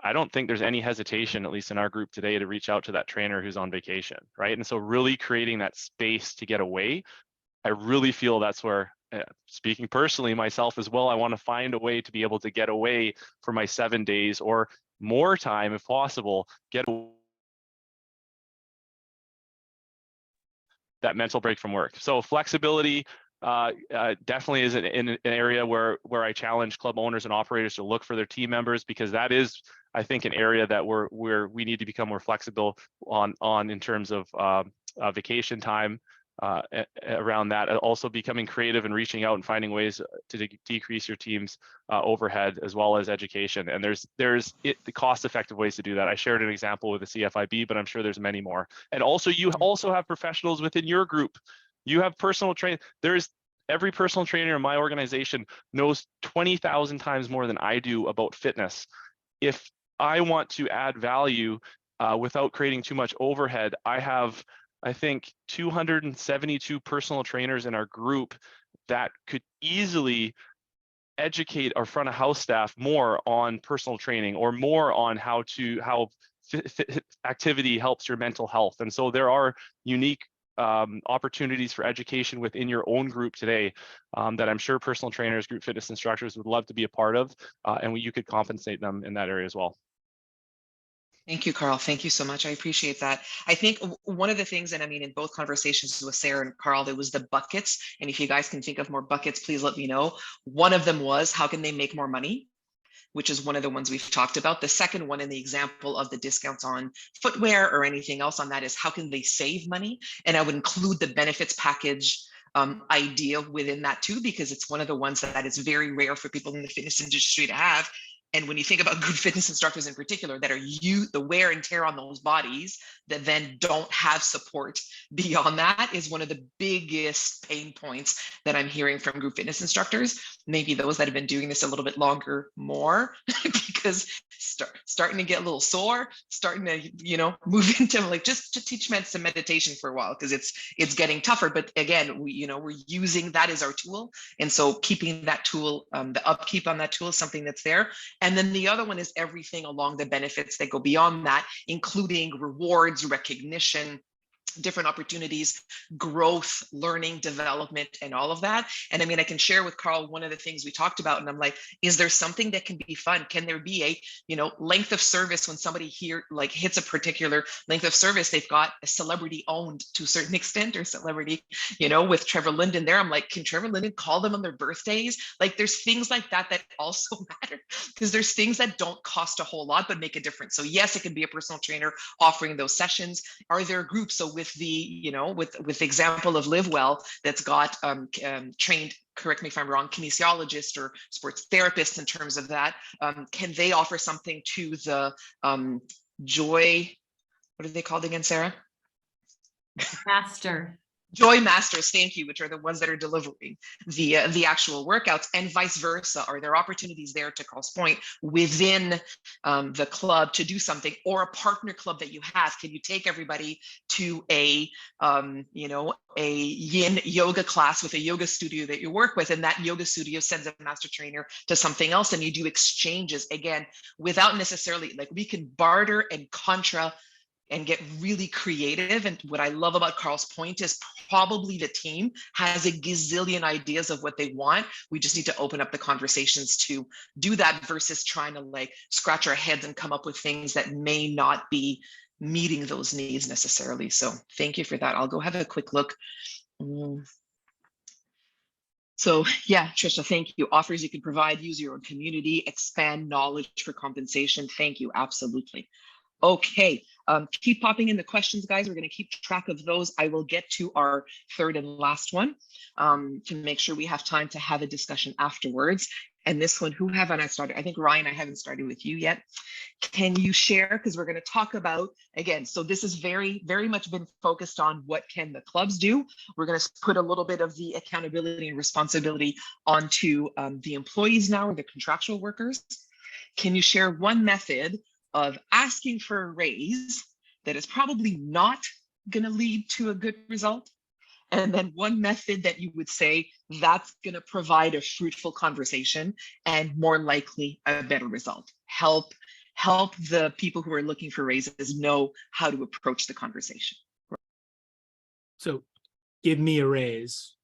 I don't think there's any hesitation, at least in our group today, to reach out to that trainer who's on vacation, right? And so really creating that space to get away, I really feel that's where, speaking personally myself as well, I want to find a way to be able to get away for my 7 days or more time if possible, get that mental break from work. So flexibility definitely is an area where I challenge club owners and operators to look for their team members, because that is, I think, an area that we need to become more flexible on in terms of vacation time around that. Also becoming creative and reaching out and finding ways to decrease your team's overhead, as well as education. And there's the cost-effective ways to do that. I shared an example with the CFIB, but I'm sure there's many more. And also, you also have professionals within your group. You have personal train. Every personal trainer in my organization knows 20,000 times more than I do about fitness. If I want to add value without creating too much overhead, I have, I think, 272 personal trainers in our group that could easily educate our front of house staff more on personal training, or more on how activity helps your mental health. And so there are unique opportunities for education within your own group today that I'm sure personal trainers, group fitness instructors would love to be a part of, and you could compensate them in that area as well. Thank you, Carl. Thank you so much. I appreciate that. I think one of the things, and I mean, in both conversations with Sarah and Carl, there was the buckets. And if you guys can think of more buckets, please let me know. One of them was, how can they make more money? Which is one of the ones we've talked about. The second one, in the example of the discounts on footwear or anything else on that, is how can they save money? And I would include the benefits package idea within that too, because it's one of the ones that is very rare for people in the fitness industry to have. And when you think about good fitness instructors in particular, that are the wear and tear on those bodies that then don't have support beyond that, is one of the biggest pain points that I'm hearing from group fitness instructors. Maybe those that have been doing this a little bit longer more, because starting to get a little sore, starting to, you know, move into like just to teach some meditation for a while, because it's getting tougher. But again, we're using that as our tool. And so keeping that tool, the upkeep on that tool is something that's there. And then the other one is everything along the benefits that go beyond that, including rewards, recognition, different opportunities, growth, learning, development, and all of that. And I mean, I can share with Carl one of the things we talked about, and I'm like, is there something that can be fun? Can there be a, length of service when somebody here like hits a particular length of service, they've got a celebrity owned to a certain extent, or celebrity, with Trevor Linden there. I'm like, can Trevor Linden call them on their birthdays? Like, there's things like that also matter, because there's things that don't cost a whole lot but make a difference. So yes, it can be a personal trainer offering those sessions. Are there groups? So with the, with the example of Live Well, that's got trained, correct me if I'm wrong, kinesiologists or sports therapists in terms of that, can they offer something to the Joy, what are they called again, Sarah? Joy Masters, thank you, which are the ones that are delivering the actual workouts, and vice versa. Are there opportunities there, to Carl's point, within the club to do something, or a partner club that you have? Can you take everybody to a yin yoga class with a yoga studio that you work with, and that yoga studio sends a master trainer to something else, and you do exchanges, again, without necessarily, like, we can barter and contra and get really creative. And what I love about Carl's point is probably the team has a gazillion ideas of what they want. We just need to open up the conversations to do that, versus trying to like scratch our heads and come up with things that may not be meeting those needs necessarily. So thank you for that. I'll go have a quick look. So yeah, Trisha, thank you. Offers you can provide, use your own community, expand knowledge for compensation. Thank you, absolutely. Okay, Keep popping in the questions, guys. We're going to keep track of those. I will get to our third and last one to make sure we have time to have a discussion afterwards. And this one, who haven't I started? I think Ryan, I haven't started with you yet. Can you share, because we're going to talk about, again, so this is very, very much been focused on what can the clubs do. We're going to put a little bit of the accountability and responsibility onto the employees now, or the contractual workers. Can you share one method of asking for a raise that is probably not going to lead to a good result? And then one method that you would say that's going to provide a fruitful conversation and more likely a better result. Help the people who are looking for raises know how to approach the conversation. So give me a raise.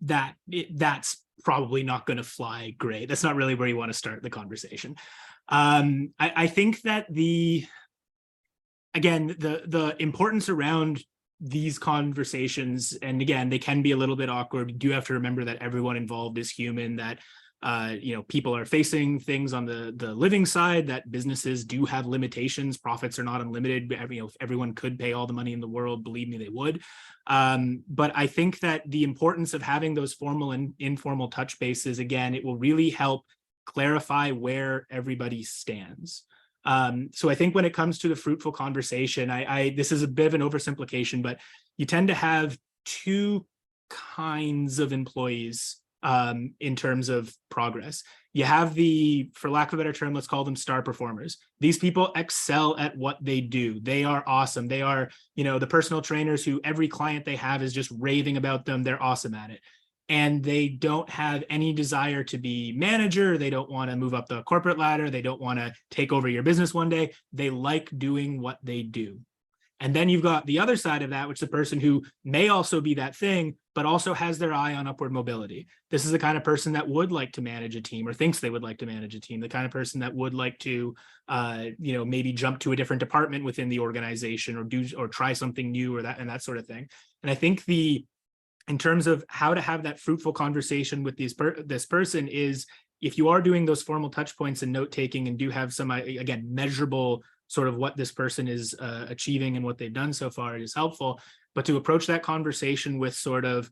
That's probably not going to fly great. That's not really where you want to start the conversation. I think that the importance around these conversations, and again, they can be a little bit awkward. You do have to remember that everyone involved is human, that people are facing things on the living side, that businesses do have limitations. Profits are not unlimited. If everyone could pay all the money in the world, believe me, they would. But I think that the importance of having those formal and informal touch bases, again, it will really help clarify where everybody stands. So I think when it comes to the fruitful conversation, this is a bit of an oversimplification, but you tend to have two kinds of employees in terms of progress. You have for lack of a better term, let's call them star performers. These people excel at what they do. They are awesome. They are, the personal trainers who every client they have is just raving about them. They're awesome at it. And they don't have any desire to be manager. They don't want to move up the corporate ladder. They don't want to take over your business one day. They like doing what they do. And then you've got the other side of that, which is the person who may also be that thing, but also has their eye on upward mobility. This is the kind of person that would like to manage a team, or thinks they would like to manage a team, the kind of person that would like to, maybe jump to a different department within the organization, or try something new, and that sort of thing. And I think in terms of how to have that fruitful conversation with this person is, if you are doing those formal touch points and note taking, and do have some, again, measurable sort of what this person is achieving and what they've done so far, is helpful. But to approach that conversation with sort of,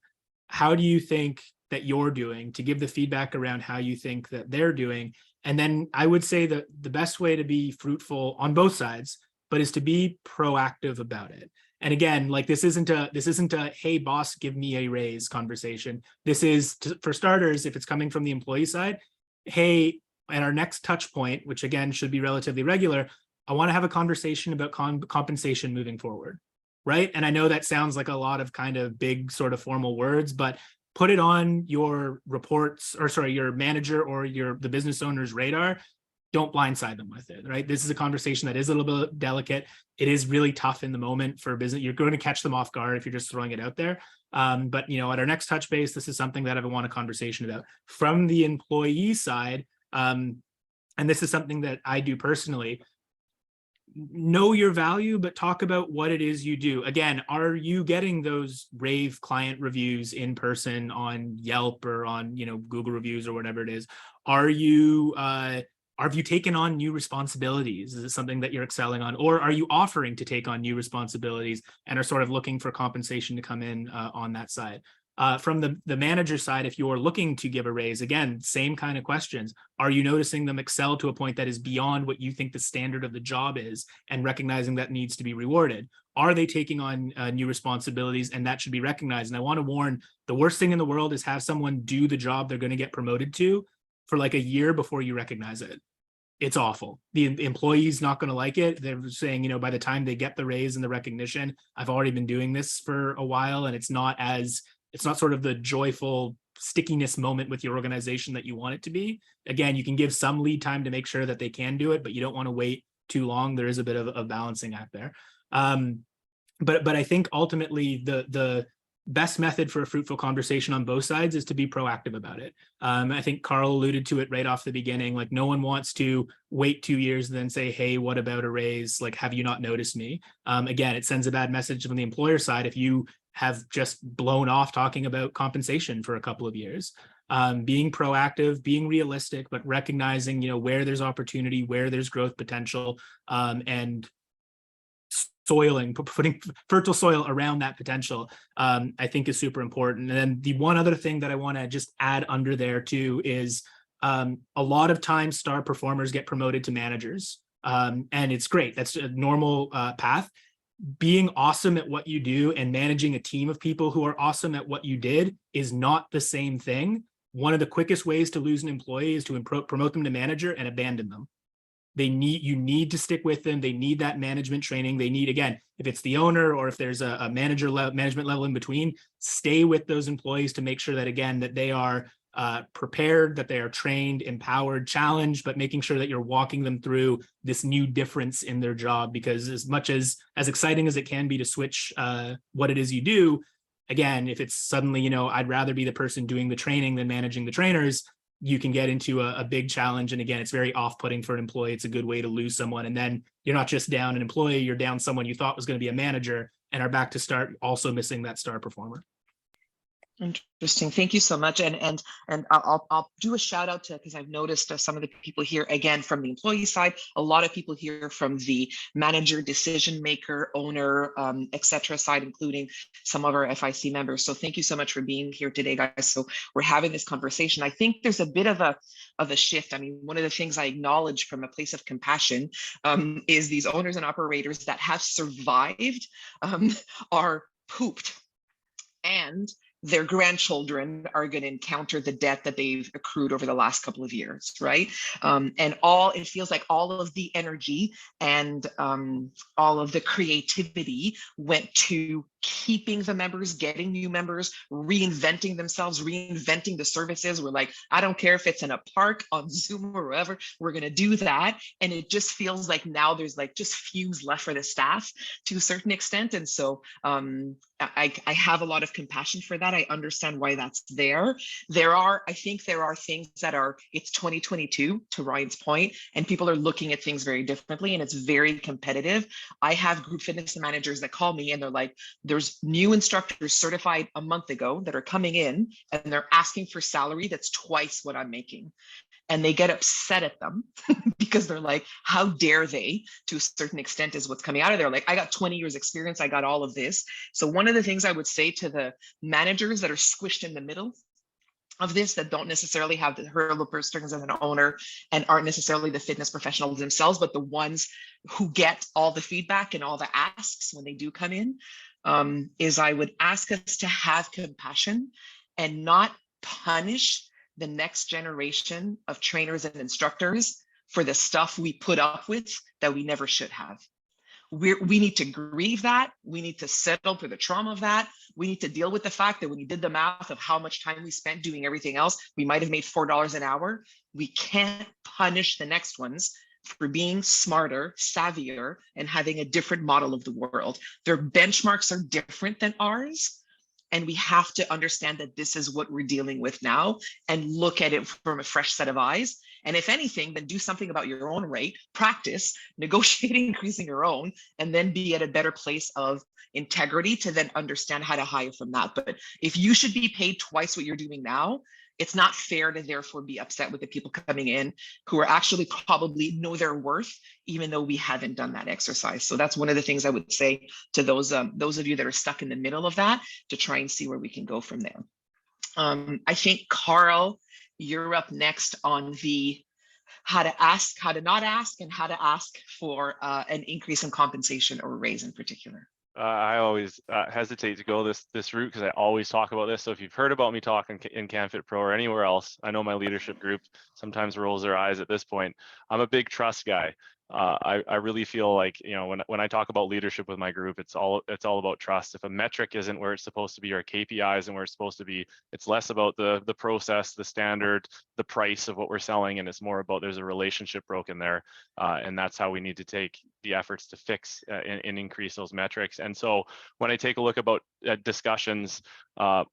how do you think that you're doing, to give the feedback around how you think that they're doing. And then I would say that the best way to be fruitful on both sides, but is to be proactive about it. And again, like this isn't a hey boss, give me a raise conversation. This is, for starters, if it's coming from the employee side, hey, at our next touch point, which again should be relatively regular, I want to have a conversation about compensation moving forward, right? And I know that sounds like a lot of kind of big sort of formal words, but put it on your reports, your manager or the business owner's radar. Don't blindside them with it, right? This is a conversation that is a little bit delicate. It is really tough in the moment for business. You're going to catch them off guard if you're just throwing it out there. But at our next touch base, this is something that I want a conversation about. From the employee side, and this is something that I do personally, know your value, but talk about what it is you do. Again, are you getting those rave client reviews in person on Yelp or on Google reviews or whatever it is? Have you taken on new responsibilities? Is it something that you're excelling on? Or are you offering to take on new responsibilities and are sort of looking for compensation to come in on that side? From the manager side, if you're looking to give a raise, again, same kind of questions. Are you noticing them excel to a point that is beyond what you think the standard of the job is, and recognizing that needs to be rewarded? Are they taking on new responsibilities, and that should be recognized? And I want to warn, the worst thing in the world is have someone do the job they're going to get promoted to for like a year before you recognize it. It's awful. The employee's not going to like it. They're saying, by the time they get the raise and the recognition, I've already been doing this for a while, and it's not sort of the joyful stickiness moment with your organization that you want it to be. Again, you can give some lead time to make sure that they can do it, but you don't want to wait too long. There is a bit of a balancing act there. But I think ultimately the best method for a fruitful conversation on both sides is to be proactive about it. I think Carl alluded to it right off the beginning. Like, no one wants to wait 2 years and then say, hey, what about a raise? Like, have you not noticed me? Again, it sends a bad message from the employer side if you have just blown off talking about compensation for a couple of years. Being proactive, being realistic, but recognizing, where there's opportunity, where there's growth potential, and soiling, putting fertile soil around that potential, I think is super important. And then the one other thing that I want to just add under there too is a lot of times star performers get promoted to managers. And it's great. That's a normal path. Being awesome at what you do and managing a team of people who are awesome at what you did is not the same thing. One of the quickest ways to lose an employee is to promote them to manager and abandon them. You need to stick with them. They need that management training. They need, again, if it's the owner or if there's a management level in between, stay with those employees to make sure that, again, that they are prepared, that they are trained, empowered, challenged, but making sure that you're walking them through this new difference in their job. Because as much as exciting as it can be to switch what it is you do, again, if it's suddenly, I'd rather be the person doing the training than managing the trainers, you can get into a big challenge. And again, it's very off-putting for an employee. It's a good way to lose someone. And then you're not just down an employee, you're down someone you thought was going to be a manager and are back to start also missing that star performer. Interesting. Thank you so much. And I'll do a shout out to, because I've noticed some of the people here, again, from the employee side, a lot of people here from the manager, decision maker, owner, etc. side, including some of our FIC members. So thank you so much for being here today, guys. So we're having this conversation. I think there's a bit of a shift. I mean, one of the things I acknowledge from a place of compassion is these owners and operators that have survived are pooped, and their grandchildren are going to encounter the debt that they've accrued over the last couple of years, right? And it feels like all of the energy and all of the creativity went to keeping the members, getting new members, reinventing themselves, reinventing the services. We're like, I don't care if it's in a park, on Zoom or wherever, we're going to do that. And it just feels like now there's like just fumes left for the staff to a certain extent. And so I have a lot of compassion for that. I understand why that's there. I think there are things that it's 2022, to Ryan's point, and people are looking at things very differently, and it's very competitive. I have group fitness managers that call me and they're like, there's new instructors certified a month ago that are coming in and they're asking for salary that's twice what I'm making. And they get upset at them because they're like, how dare they, to a certain extent is what's coming out of there. Like, I got 20 years experience, I got all of this. So one of the things I would say to the managers that are squished in the middle of this, that don't necessarily have the hurdle purse strings as an owner and aren't necessarily the fitness professionals themselves, but the ones who get all the feedback and all the asks when they do come in, is I would ask us to have compassion and not punish the next generation of trainers and instructors for the stuff we put up with that we never should have. We need to grieve that. We need to settle for the trauma of that. We need to deal with the fact that when you did the math of how much time we spent doing everything else, we might have made $4 an hour. We can't punish the next ones for being smarter, savvier, and having a different model of the world. Their benchmarks are different than ours. And we have to understand that this is what we're dealing with now and look at it from a fresh set of eyes. And if anything, then do something about your own rate, practice, negotiating, increasing your own, and then be at a better place of integrity to then understand how to hire from that. But if you should be paid twice what you're doing now, it's not fair to therefore be upset with the people coming in who are actually probably know their worth, even though we haven't done that exercise. So that's one of the things I would say to those of you that are stuck in the middle of that, to try and see where we can go from there. I think, Carl, you're up next on the how to ask, how to not ask, and how to ask for an increase in compensation or a raise in particular. I always hesitate to go this route because I always talk about this. So if you've heard about me talking in CanFit Pro or anywhere else, I know my leadership group sometimes rolls their eyes at this point. I'm a big trust guy. I really feel like, when I talk about leadership with my group, it's all about trust. If a metric isn't where it's supposed to be, or KPI isn't where it's supposed to be, it's less about the process, the standard, the price of what we're selling, and it's more about there's a relationship broken there, and that's how we need to take the efforts to fix and increase those metrics. And so when I take a look about discussions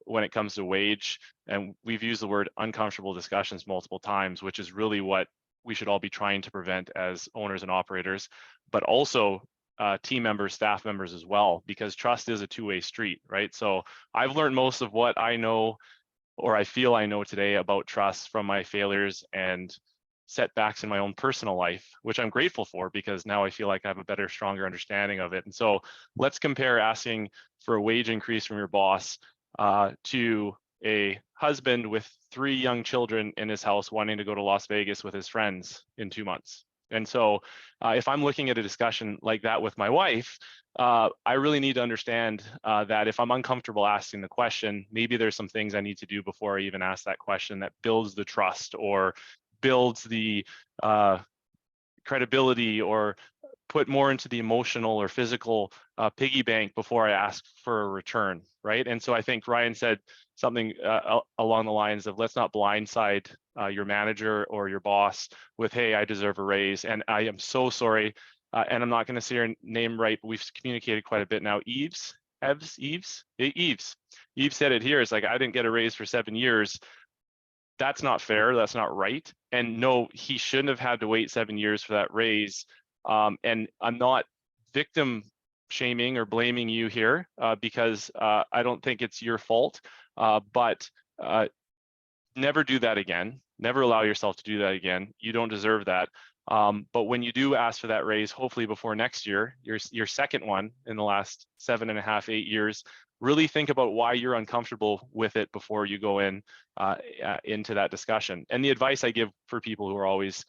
when it comes to wage, and we've used the word uncomfortable discussions multiple times, which is really what we should all be trying to prevent as owners and operators, but also team members, staff members as well, because trust is a two-way street, right? So I've learned most of what I know, or I feel I know today about trust from my failures and setbacks in my own personal life, which I'm grateful for because now I feel like I have a better, stronger understanding of it. And so let's compare asking for a wage increase from your boss to a husband with 3 young children in his house wanting to go to Las Vegas with his friends in 2 months. And so if I'm looking at a discussion like that with my wife, I really need to understand that if I'm uncomfortable asking the question, maybe there's some things I need to do before I even ask that question that builds the trust or builds the credibility or put more into the emotional or physical piggy bank before I ask for a return, right? And so I think Ryan said something along the lines of, let's not blindside your manager or your boss with, hey, I deserve a raise. And I am so sorry. And I'm not going to say her name right, but we've communicated quite a bit now. Eves said it here. It's like, I didn't get a raise for 7 years. That's not fair. That's not right. And no, he shouldn't have had to wait 7 years for that raise. And I'm not victim shaming or blaming you here because I don't think it's your fault, but never do that again. Never allow yourself to do that again. You don't deserve that. But when you do ask for that raise, hopefully before next year, your second one in the last 7.5, 8 years, really think about why you're uncomfortable with it before you go into that discussion. And the advice I give for people who are always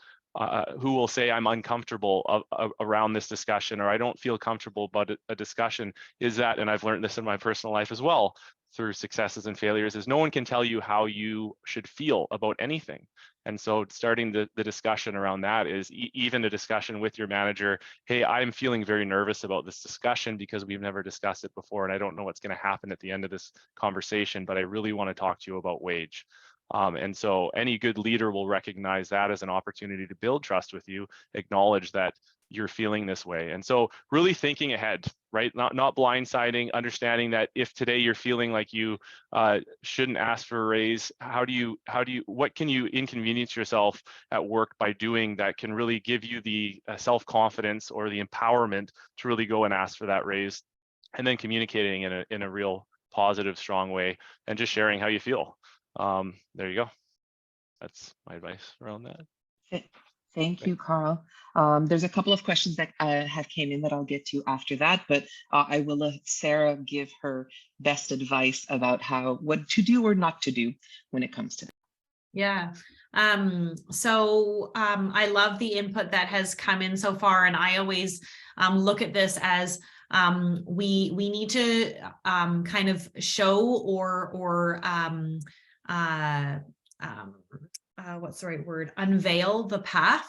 who will say I'm uncomfortable around this discussion, or I don't feel comfortable about a discussion, is that, and I've learned this in my personal life as well through successes and failures, is no one can tell you how you should feel about anything. And so starting the discussion around that is even a discussion with your manager. Hey, I'm feeling very nervous about this discussion because we've never discussed it before, and I don't know what's going to happen at the end of this conversation, but I really want to talk to you about wage. And so any good leader will recognize that as an opportunity to build trust with you, acknowledge that you're feeling this way. And so really thinking ahead, right? Not blindsiding, understanding that if today you're feeling like you shouldn't ask for a raise, what can you inconvenience yourself at work by doing that can really give you the self-confidence or the empowerment to really go and ask for that raise, and then communicating in a real positive, strong way, and just sharing how you feel. There you go. That's my advice around that. Thank you, Carl. There's a couple of questions that have came in that I'll get to after that, but I will let Sara give her best advice about what to do or not to do when it comes to that. Yeah. So I love the input that has come in so far, and I always look at this as we need to kind of show or what's the right word? Unveil the path,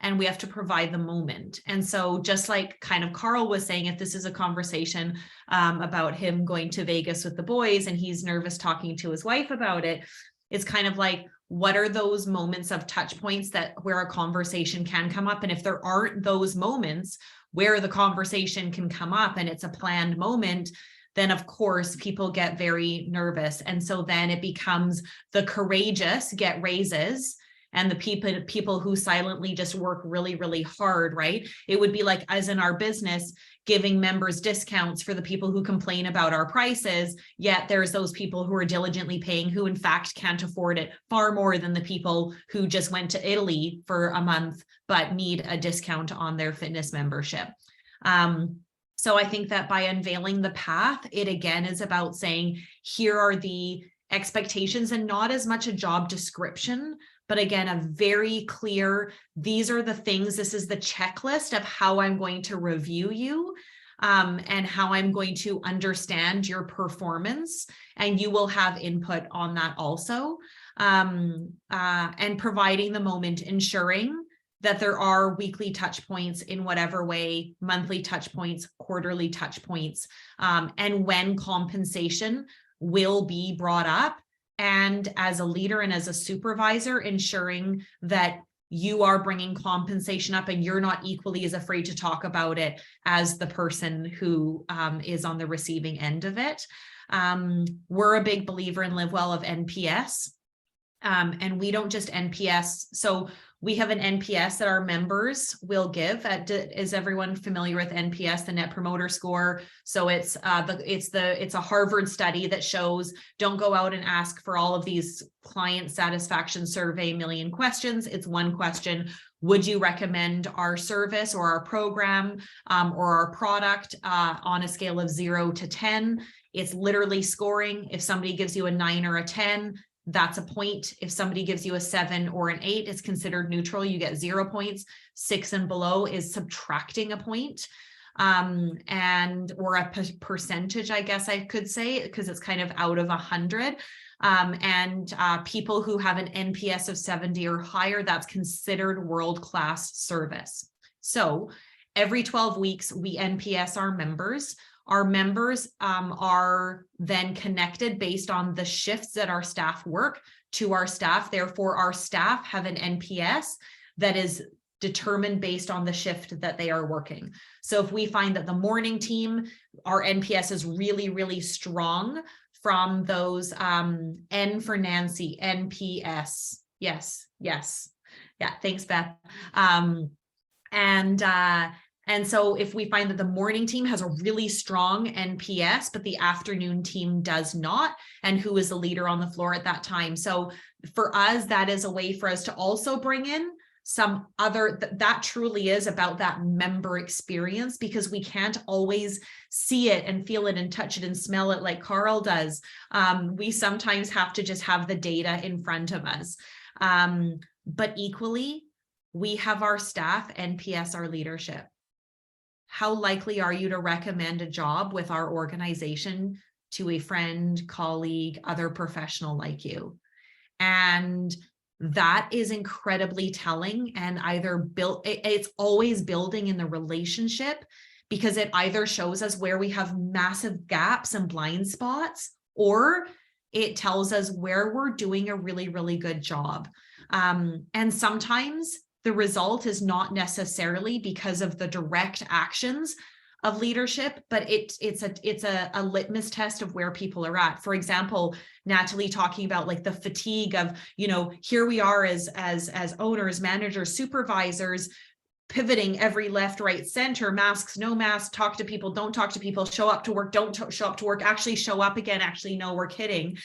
and we have to provide the moment. And so just like kind of Carl was saying, if this is a conversation about him going to Vegas with the boys and he's nervous talking to his wife about it, it's kind of like, what are those moments of touch points where a conversation can come up? And if there aren't those moments where the conversation can come up and it's a planned moment, then of course people get very nervous. And so then it becomes the courageous get raises and the people who silently just work really, really hard, right? It would be like, as in our business, giving members discounts for the people who complain about our prices, yet there's those people who are diligently paying who in fact can't afford it far more than the people who just went to Italy for a month but need a discount on their fitness membership. So I think that by unveiling the path, it again is about saying, here are the expectations, and not as much a job description, but again, a very clear, these are the things, this is the checklist of how I'm going to review you and how I'm going to understand your performance. And you will have input on that also. And providing the moment, ensuring that there are weekly touch points in whatever way, monthly touch points, quarterly touch points, and when compensation will be brought up. And as a leader and as a supervisor, ensuring that you are bringing compensation up and you're not equally as afraid to talk about it as the person who is on the receiving end of it. We're a big believer in Live Well of NPS. And we don't just NPS. So We have an NPS that our members will give. Is everyone familiar with NPS, the Net Promoter Score? So it's a Harvard study that shows, don't go out and ask for all of these client satisfaction survey million questions. It's one question. Would you recommend our service or our program or our product on a scale of 0 to 10? It's literally scoring. If somebody gives you a 9 or a 10, that's a point. If somebody gives you a 7 or an 8, it's considered neutral. You get 0 points. 6 and below is subtracting a point. Or a percentage, I guess I could say, because it's kind of out of 100. People who have an NPS of 70 or higher, that's considered world-class service. So every 12 weeks, we NPS our members. Our members are then connected based on the shifts that our staff work to our staff. Therefore, our staff have an NPS that is determined based on the shift that they are working. So if we find that the morning team, our NPS is really, really strong from those N for Nancy, NPS. Yes. Yeah, thanks, Beth. And so if we find that the morning team has a really strong NPS, but the afternoon team does not, and who is the leader on the floor at that time. So for us, that is a way for us to also bring in some other, that truly is about that member experience, because we can't always see it and feel it and touch it and smell it like Carl does. We sometimes have to just have the data in front of us. But equally, we have our staff NPS our leadership. How likely are you to recommend a job with our organization to a friend, colleague, other professional like you? And that is incredibly telling, and it's always building in the relationship, because it either shows us where we have massive gaps and blind spots, or it tells us where we're doing a really, really good job. And sometimes the result is not necessarily because of the direct actions of leadership, but it's a litmus test of where people are at. For example, Nathalie talking about like the fatigue of, here we are as owners, managers, supervisors, pivoting every left, right, center, masks, no masks, talk to people, don't talk to people, show up to work, don't show up to work, actually show up again, actually, no, we're kidding.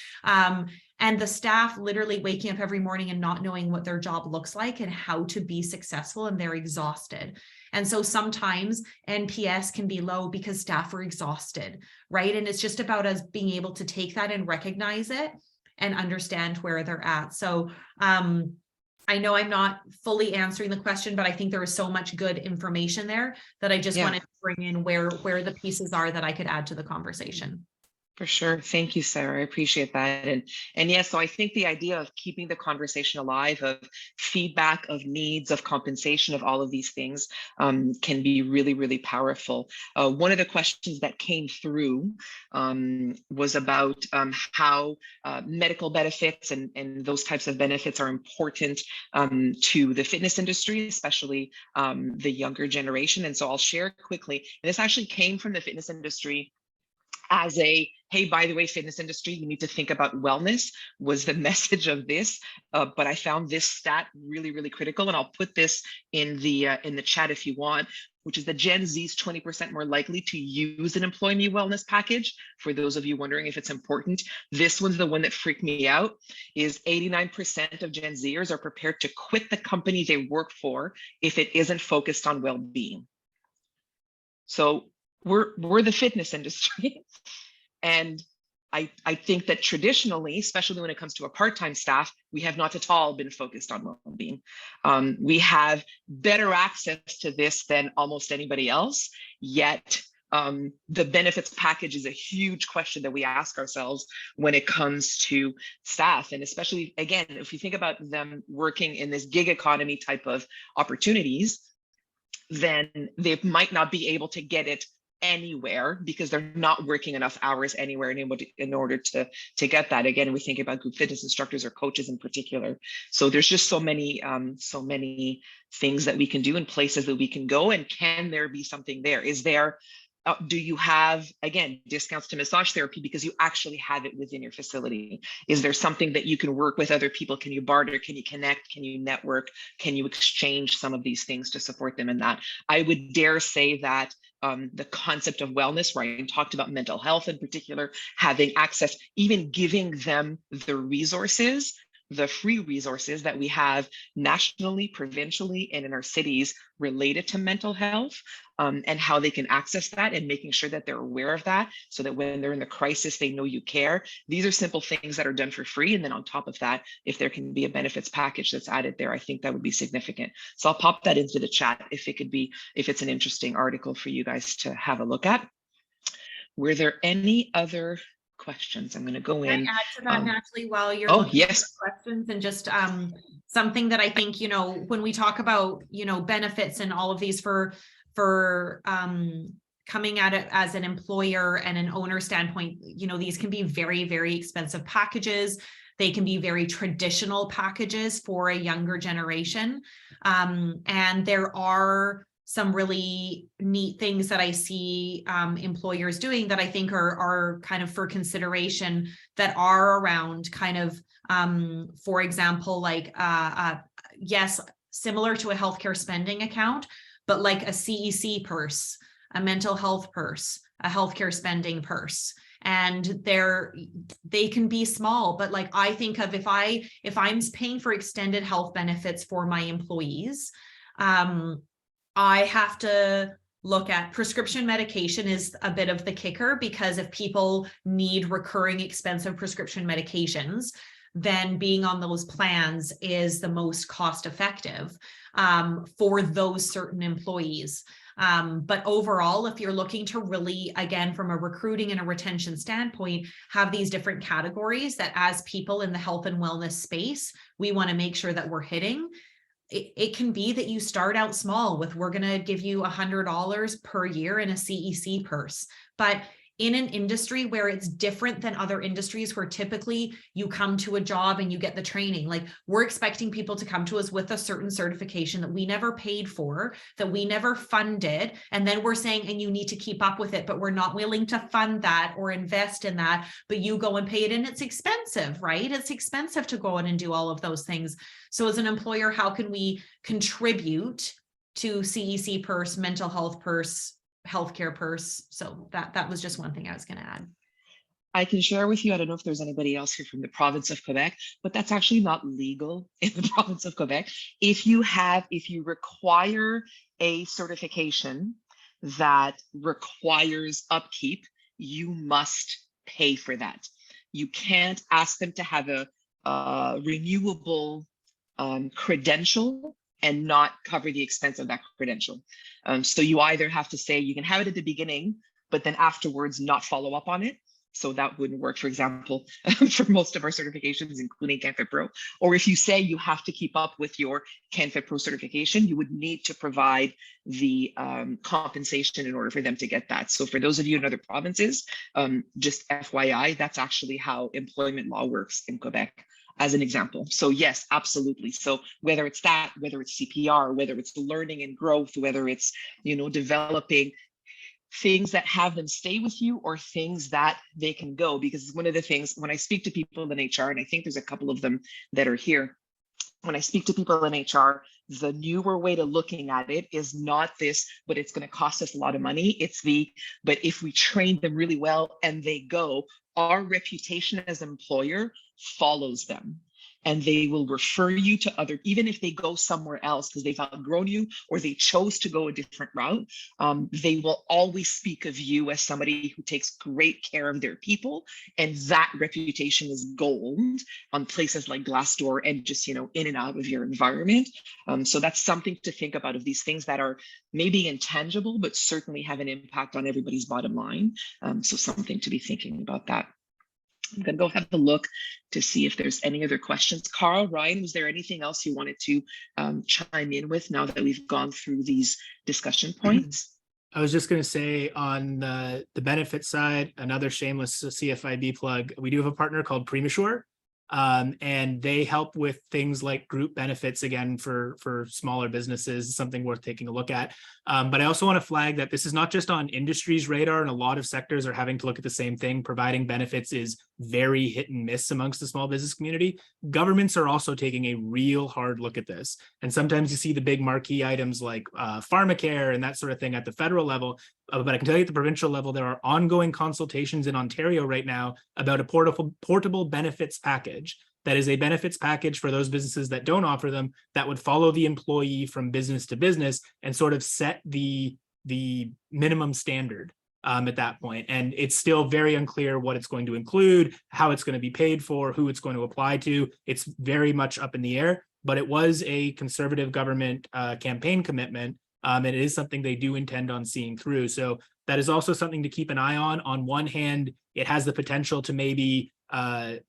And the staff literally waking up every morning and not knowing what their job looks like and how to be successful, and they're exhausted. And so sometimes NPS can be low because staff are exhausted, right? And it's just about us being able to take that and recognize it and understand where they're at. So I know I'm not fully answering the question, but I think there is so much good information there that I just wanted to bring in where the pieces are that I could add to the conversation. For sure. Thank you, Sarah. I appreciate that. And yes, so I think the idea of keeping the conversation alive, of feedback, of needs, of compensation, of all of these things can be really, really powerful. One of the questions that came through was about how medical benefits and those types of benefits are important to the fitness industry, especially the younger generation. And so I'll share quickly. And this actually came from the fitness industry as a, hey, by the way, fitness industry, you need to think about wellness, was the message of this. But I found this stat really, really critical. And I'll put this in the chat if you want, which is the Gen Z is 20% more likely to use an employee wellness package. For those of you wondering if it's important, this one's the one that freaked me out, is 89% of Gen Zers are prepared to quit the company they work for if it isn't focused on well-being. So we're the fitness industry. And I think that traditionally, especially when it comes to a part-time staff, we have not at all been focused on well-being. We have better access to this than almost anybody else, yet the benefits package is a huge question that we ask ourselves when it comes to staff. And especially, again, if you think about them working in this gig economy type of opportunities, then they might not be able to get it anywhere because they're not working enough hours anywhere in order to get that. Again, we think about group fitness instructors or coaches in particular. So there's just so many things that we can do and places that we can go. And can there be something there? Is there Do you have, again, discounts to massage therapy because you actually have it within your facility? Is there something that you can work with other people? Can you barter? Can you connect? Can you network? Can you exchange some of these things to support them in that? I would dare say that the concept of wellness, Ryan talked about mental health in particular, having access, even giving them the resources, the free resources that we have nationally, provincially, and in our cities related to mental health, and how they can access that, and making sure that they're aware of that so that when they're in the crisis, they know you care. These are simple things that are done for free. And then on top of that, if there can be a benefits package that's added there, I think that would be significant. So I'll pop that into the chat if it could be, if it's an interesting article for you guys to have a look at. Were there any other questions? I'm going to go in. Can I add to that, Nathalie, while you're Oh, looking yes. for questions, and just something that I think, you know, when we talk about, you know, benefits and all of these for coming at it as an employer and an owner standpoint, you know, these can be very, very expensive packages. They can be very traditional packages for a younger generation. And there are some really neat things that I see employers doing that I think are kind of for consideration, that are around kind of, for example, like, yes, similar to a healthcare spending account, but like a CEC purse, a mental health purse, a healthcare spending purse. And they can be small, but like, I think of if I'm paying for extended health benefits for my employees, I have to look at prescription medication is a bit of the kicker, because if people need recurring expensive prescription medications, then being on those plans is the most cost effective for those certain employees. But overall, if you're looking to really, again, from a recruiting and a retention standpoint, have these different categories that as people in the health and wellness space, we want to make sure that we're hitting. It can be that you start out small with, we're going to give you $100 per year in a CEC purse. But in an industry where it's different than other industries, where typically you come to a job and you get the training, like we're expecting people to come to us with a certain certification that we never paid for, that we never funded. And then we're saying, and you need to keep up with it, but we're not willing to fund that or invest in that, but you go and pay it. And it's expensive, right? It's expensive to go in and do all of those things. So as an employer, how can we contribute to CEC purse, mental health purse, healthcare purse? So that was just one thing I was going to add. I can share with you, I don't know if there's anybody else here from the province of Quebec, but that's actually not legal in the province of Quebec. If you require a certification that requires upkeep, you must pay for that. You can't ask them to have a renewable credential and not cover the expense of that credential. So you either have to say you can have it at the beginning, but then afterwards not follow up on it. So that wouldn't work, for example, for most of our certifications, including CanFit Pro. Or if you say you have to keep up with your CanFit Pro certification, you would need to provide the compensation in order for them to get that. So for those of you in other provinces, just FYI, that's actually how employment law works in Quebec, as an example. So yes, absolutely. So whether it's that, whether it's CPR, whether it's learning and growth, whether it's, you know, developing things that have them stay with you or things that they can go, because one of the things when I speak to people in HR, and I think there's a couple of them that are here, when I speak to people in HR, the newer way to looking at it is not this, but it's going to cost us a lot of money. It's but if we train them really well and they go, our reputation as an employer follows them. And they will refer you to other, even if they go somewhere else because they've outgrown you or they chose to go a different route, they will always speak of you as somebody who takes great care of their people. And that reputation is gold on places like Glassdoor and just, you know, in and out of your environment. So that's something to think about, of these things that are maybe intangible, but certainly have an impact on everybody's bottom line. So something to be thinking about that. I'm going to go have a look to see if there's any other questions. Carl, Ryan, was there anything else you wanted to chime in with now that we've gone through these discussion points? I was just going to say on the benefit side, another shameless CFIB plug, we do have a partner called Premature. And they help with things like group benefits, again, for smaller businesses, something worth taking a look at. But I also want to flag that this is not just on industry's radar, and a lot of sectors are having to look at the same thing. Providing benefits is very hit and miss amongst the small business community. Governments are also taking a real hard look at this. And sometimes you see the big marquee items like pharmacare and that sort of thing at the federal level. But I can tell you at the provincial level, there are ongoing consultations in Ontario right now about a portable benefits package. That is a benefits package for those businesses that don't offer them, that would follow the employee from business to business and sort of set the minimum standard at that point. And it's still very unclear what it's going to include, how it's going to be paid for, who it's going to apply to. It's very much up in the air, but it was a Conservative government campaign commitment. And it is something they do intend on seeing through. So that is also something to keep an eye on. On one hand, it has the potential to maybe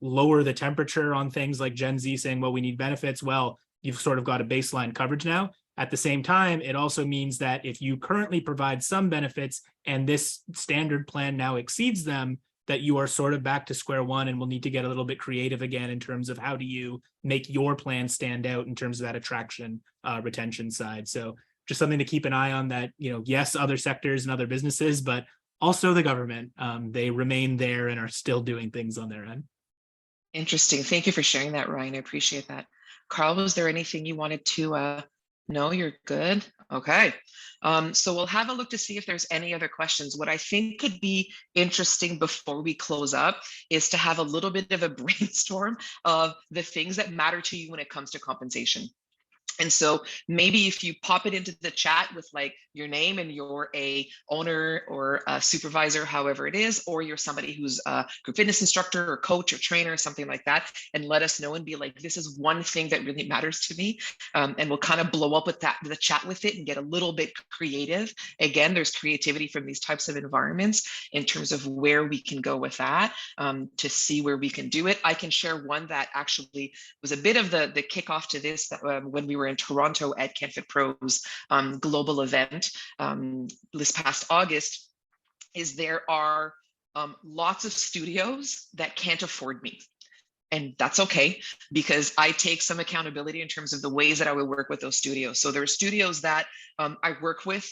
lower the temperature on things like Gen Z saying, well, we need benefits. Well, you've sort of got a baseline coverage now. At the same time, it also means that if you currently provide some benefits and this standard plan now exceeds them, that you are sort of back to square one and will need to get a little bit creative again in terms of how do you make your plan stand out in terms of that attraction, retention side. So just something to keep an eye on, that, yes, other sectors and other businesses, but also the government, they remain there and are still doing things on their end. Interesting. Thank you for sharing that, Ryan. I appreciate that. Carl, was there anything you wanted to no, you're good. Okay. So we'll have a look to see if there's any other questions. What I think could be interesting before we close up is to have a little bit of a brainstorm of the things that matter to you when it comes to compensation. And so maybe if you pop it into the chat with like your name and you're a owner or a supervisor, however it is, or you're somebody who's a group fitness instructor or coach or trainer or something like that, and let us know and be like, this is one thing that really matters to me. And we'll kind of blow up with that, the chat with it, and get a little bit creative. Again, there's creativity from these types of environments in terms of where we can go with that, to see where we can do it. I can share one that actually was a bit of the kickoff to this, that when we were in Toronto at CanFit Pro's global event this past August, is there are lots of studios that can't afford me. And that's okay, because I take some accountability in terms of the ways that I would work with those studios. So there are studios that I work with,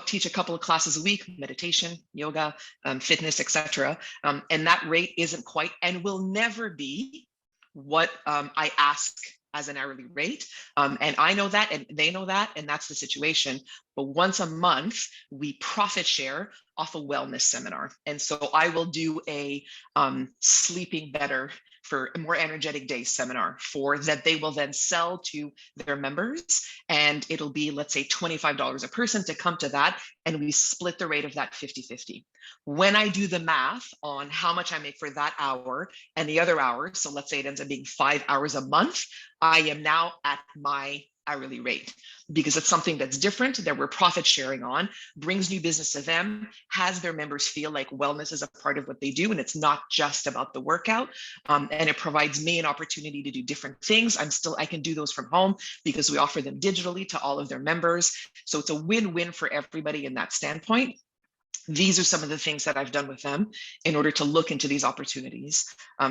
teach a couple of classes a week, meditation, yoga, fitness, etc. And that rate isn't quite and will never be what I ask as an hourly rate. And I know that, and they know that, and that's the situation. But once a month, we profit share off a wellness seminar. And so I will do a sleeping better for a more energetic day seminar for that they will then sell to their members. And it'll be, let's say, $25 a person to come to that. And we split the rate of that 50-50. When I do the math on how much I make for that hour and the other hour, so let's say it ends up being 5 hours a month, I am now at my hourly rate, because it's something that's different, that we're profit sharing on, brings new business to them, has their members feel like wellness is a part of what they do, and it's not just about the workout. And it provides me an opportunity to do different things. I can do those from home because we offer them digitally to all of their members. So it's a win-win for everybody in that standpoint. These are some of the things that I've done with them in order to look into these opportunities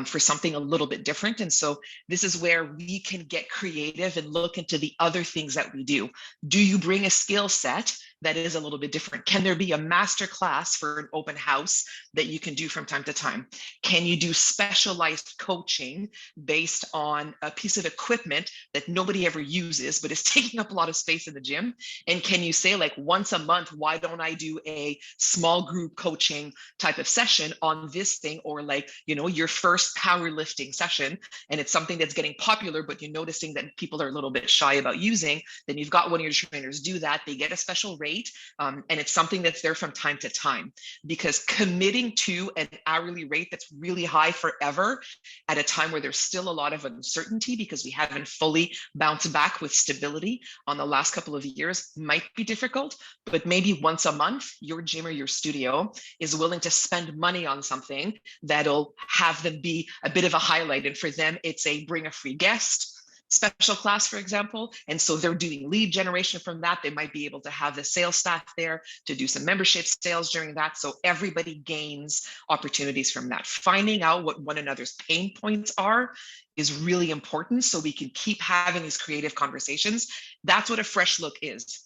for something a little bit different. And so this is where we can get creative and look into the other things that we do. Do you bring a skill set that is a little bit different? Can there be a master class for an open house that you can do from time to time? Can you do specialized coaching based on a piece of equipment that nobody ever uses, but is taking up a lot of space in the gym? And can you say, like, once a month, why don't I do a small group coaching type of session on this thing? Or like, your first powerlifting session, and it's something that's getting popular, but you're noticing that people are a little bit shy about using, then you've got one of your trainers do that. They get a special rate. And it's something that's there from time to time, because committing to an hourly rate that's really high forever at a time where there's still a lot of uncertainty because we haven't fully bounced back with stability on the last couple of years might be difficult. But maybe once a month, your gym or your studio is willing to spend money on something that'll have them be a bit of a highlight. And for them, it's a bring a free guest, special class, for example. And so they're doing lead generation from that. They might be able to have the sales staff there to do some membership sales during that. So everybody gains opportunities from that. Finding out what one another's pain points are is really important, so we can keep having these creative conversations. That's what a fresh look is.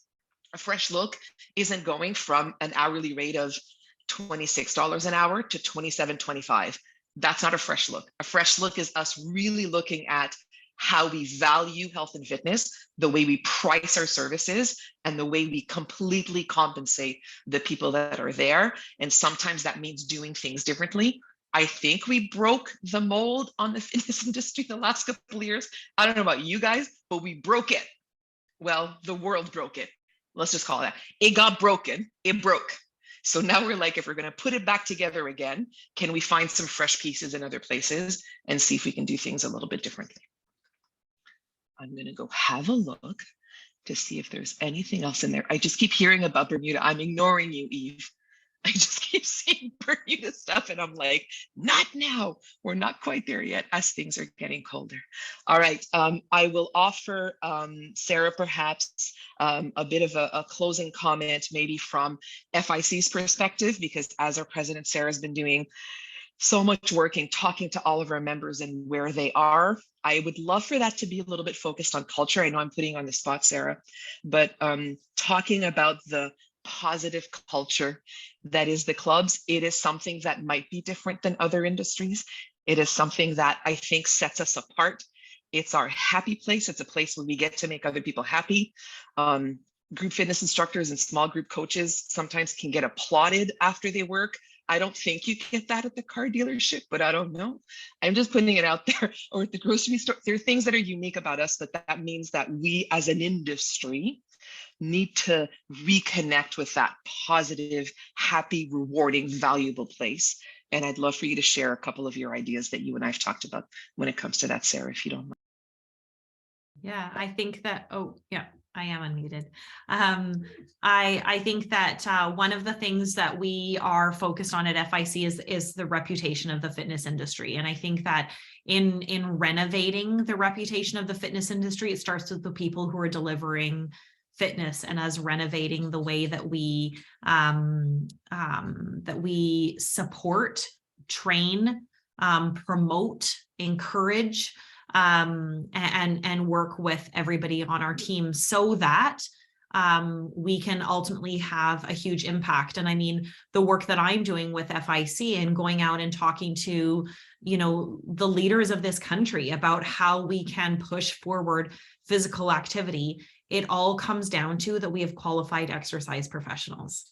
A fresh look isn't going from an hourly rate of $26 an hour to $27.25. That's not a fresh look. A fresh look is us really looking at how we value health and fitness, the way we price our services, and the way we completely compensate the people that are there. And sometimes that means doing things differently. I think we broke the mold on the fitness industry the last couple of years. I don't know about you guys, but we broke it. Well, the world broke it. Let's just call it that. It got broken. It broke. So now we're like, if we're going to put it back together again, can we find some fresh pieces in other places and see if we can do things a little bit differently? I'm going to go have a look to see if there's anything else in there. I just keep hearing about Bermuda. I'm ignoring you, Eve. I just keep seeing Bermuda stuff and I'm like, not now. We're not quite there yet as things are getting colder. All right. I will offer Sarah perhaps a bit of a closing comment, maybe from FIC's perspective, because as our president, Sarah's been doing so much work in talking to all of our members and where they are. I would love for that to be a little bit focused on culture. I know I'm putting you on the spot, Sarah, but talking about the positive culture that is the clubs, it is something that might be different than other industries. It is something that I think sets us apart. It's our happy place. It's a place where we get to make other people happy. Group fitness instructors and small group coaches sometimes can get applauded after they work. I don't think you get that at the car dealership, but I don't know. I'm just putting it out there, or at the grocery store. There are things that are unique about us, but that means that we as an industry need to reconnect with that positive, happy, rewarding, valuable place. And I'd love for you to share a couple of your ideas that you and I've talked about when it comes to that, Sarah, if you don't mind. Yeah, I think that, oh, yeah, I am unmuted. I think that one of the things that we are focused on at FIC is the reputation of the fitness industry. And I think that in renovating the reputation of the fitness industry, it starts with the people who are delivering fitness and us renovating the way that we support, train, promote, encourage, and work with everybody on our team so that we can ultimately have a huge impact. And I mean, the work that I'm doing with FIC and going out and talking to, you know, the leaders of this country about how we can push forward physical activity, it all comes down to that we have qualified exercise professionals.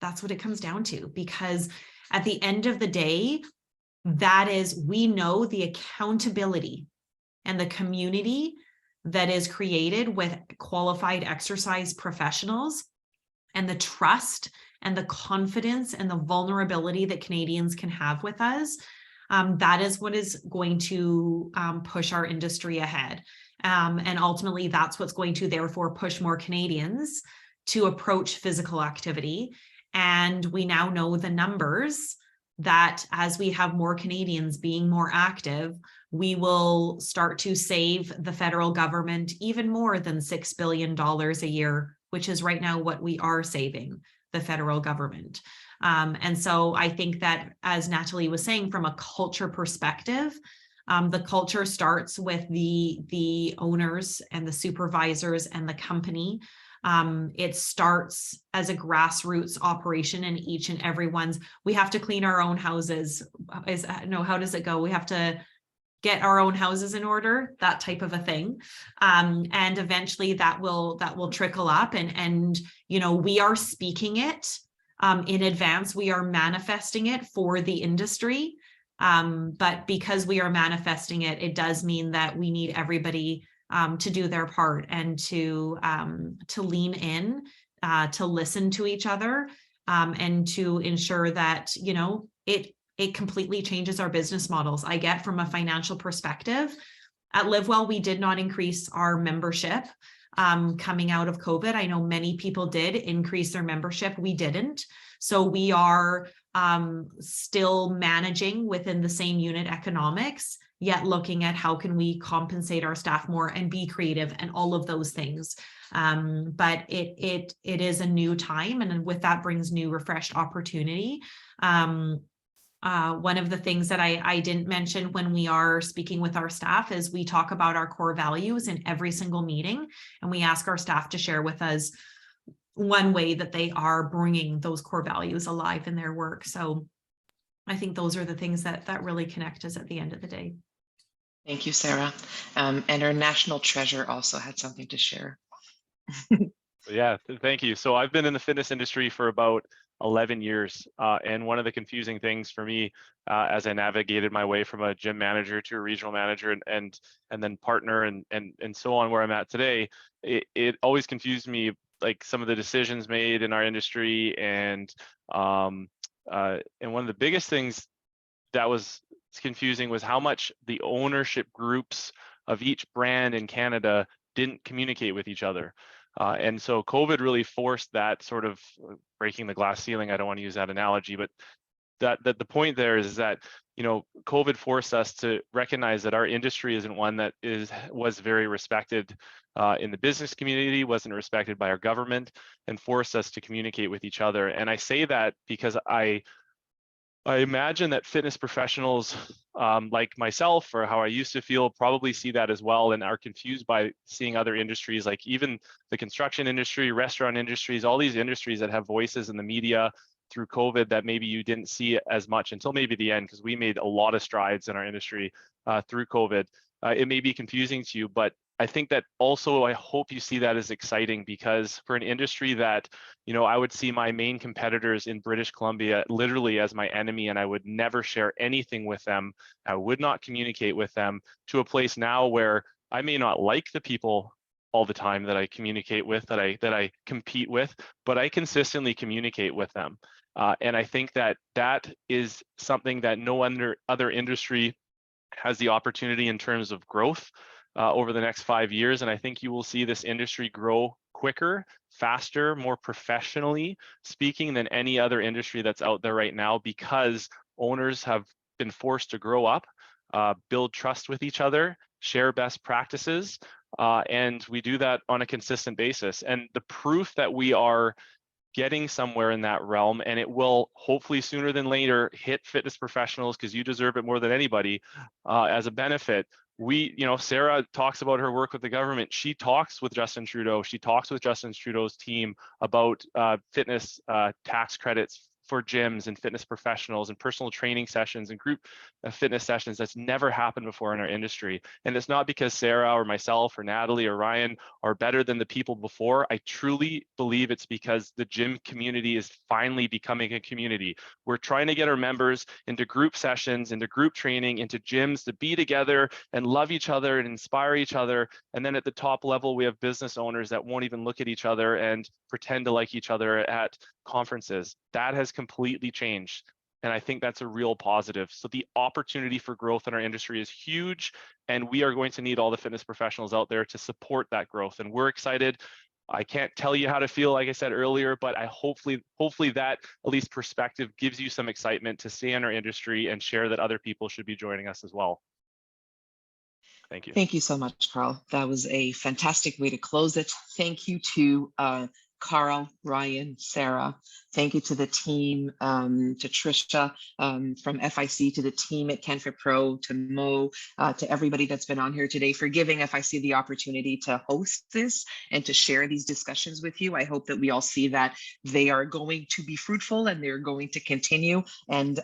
That's what it comes down to, because at the end of the day, that is, we know the accountability and the community that is created with qualified exercise professionals, and the trust and the confidence and the vulnerability that Canadians can have with us. That is what is going to push our industry ahead. And ultimately, that's what's going to therefore push more Canadians to approach physical activity. And we now know the numbers that as we have more Canadians being more active, we will start to save the federal government even more than $6 billion a year, which is right now what we are saving the federal government. And so I think that, as Nathalie was saying, from a culture perspective, the culture starts with the owners and the supervisors and the company. It starts as a grassroots operation in each and everyone's. We have to clean our own houses. How does it go? We have to get our own houses in order, that type of a thing. And eventually that will trickle up, and you know, we are speaking it in advance. We are manifesting it for the industry. But because we are manifesting it, it does mean that we need everybody to do their part and to lean in, to listen to each other, and to ensure that, you know, it completely changes our business models. I get from a financial perspective, at LiveWell, we did not increase our membership coming out of COVID. I know many people did increase their membership. We didn't. So we are still managing within the same unit economics, yet looking at how can we compensate our staff more and be creative and all of those things. But it is a new time, and with that brings new refreshed opportunity. One of the things that I didn't mention when we are speaking with our staff is we talk about our core values in every single meeting, and we ask our staff to share with us one way that they are bringing those core values alive in their work. So I think those are the things that really connect us at the end of the day. Thank you, Sarah. And our national treasure also had something to share. Yeah, thank you. So I've been in the fitness industry for about 11 years. And one of the confusing things for me as I navigated my way from a gym manager to a regional manager and then partner and so on where I'm at today, it always confused me, like some of the decisions made in our industry. And one of the biggest things that was confusing was how much the ownership groups of each brand in Canada didn't communicate with each other. And so COVID really forced that sort of breaking the glass ceiling. I don't want to use that analogy, but that the point there is that, you know, COVID forced us to recognize that our industry isn't one that was very respected in the business community, wasn't respected by our government, and forced us to communicate with each other. And I say that because I imagine that fitness professionals like myself, or how I used to feel, probably see that as well and are confused by seeing other industries, like even the construction industry, restaurant industries, all these industries that have voices in the media through COVID that maybe you didn't see as much until maybe the end, because we made a lot of strides in our industry through COVID. It may be confusing to you, but I think that also, I hope you see that as exciting, because for an industry that, you know, I would see my main competitors in British Columbia literally as my enemy, and I would never share anything with them. I would not communicate with them, to a place now where I may not like the people all the time that I communicate with, that I compete with, but I consistently communicate with them. And I think that that is something that no other industry has the opportunity in terms of growth over the next 5 years. And I think you will see this industry grow quicker, faster, more professionally speaking than any other industry that's out there right now, because owners have been forced to grow up, build trust with each other, share best practices, and we do that on a consistent basis. And the proof that we are getting somewhere in that realm, and it will hopefully sooner than later hit fitness professionals, because you deserve it more than anybody as a benefit. We, you know, Sarah talks about her work with the government. She talks with Justin Trudeau. She talks with Justin Trudeau's team about fitness tax credits for gyms and fitness professionals and personal training sessions and group fitness sessions. That's never happened before in our industry. And it's not because Sarah or myself or Nathalie or Ryan are better than the people before. I truly believe it's because the gym community is finally becoming a community. We're trying to get our members into group sessions, into group training, into gyms, to be together and love each other and inspire each other. And then at the top level, we have business owners that won't even look at each other and pretend to like each other at conferences. That has completely changed. And I think that's a real positive. So the opportunity for growth in our industry is huge, and we are going to need all the fitness professionals out there to support that growth. And we're excited. I can't tell you how to feel, like I said earlier, but I hopefully that at least perspective gives you some excitement to stay in our industry and share that other people should be joining us as well. Thank you. Thank you so much, Carl. That was a fantastic way to close it. Thank you to Carl, Ryan, Sarah. Thank you to the team, to Trisha from FIC, to the team at CanFit Pro, to Mo, to everybody that's been on here today for giving FIC the opportunity to host this and to share these discussions with you. I hope that we all see that they are going to be fruitful and they're going to continue, and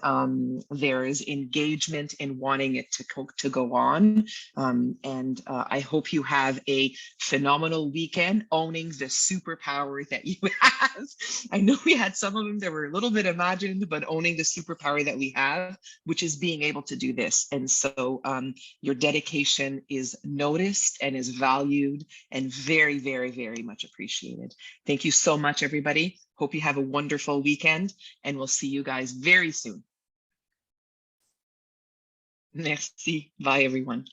there is engagement in wanting it to go on. I hope you have a phenomenal weekend owning the superpower that you have. I know we had some of them that were a little bit imagined, but owning the superpower that we have, which is being able to do this. And so your dedication is noticed and is valued and very, very, very much appreciated. Thank you so much, everybody. Hope you have a wonderful weekend, and we'll see you guys very soon. Merci. Bye, everyone.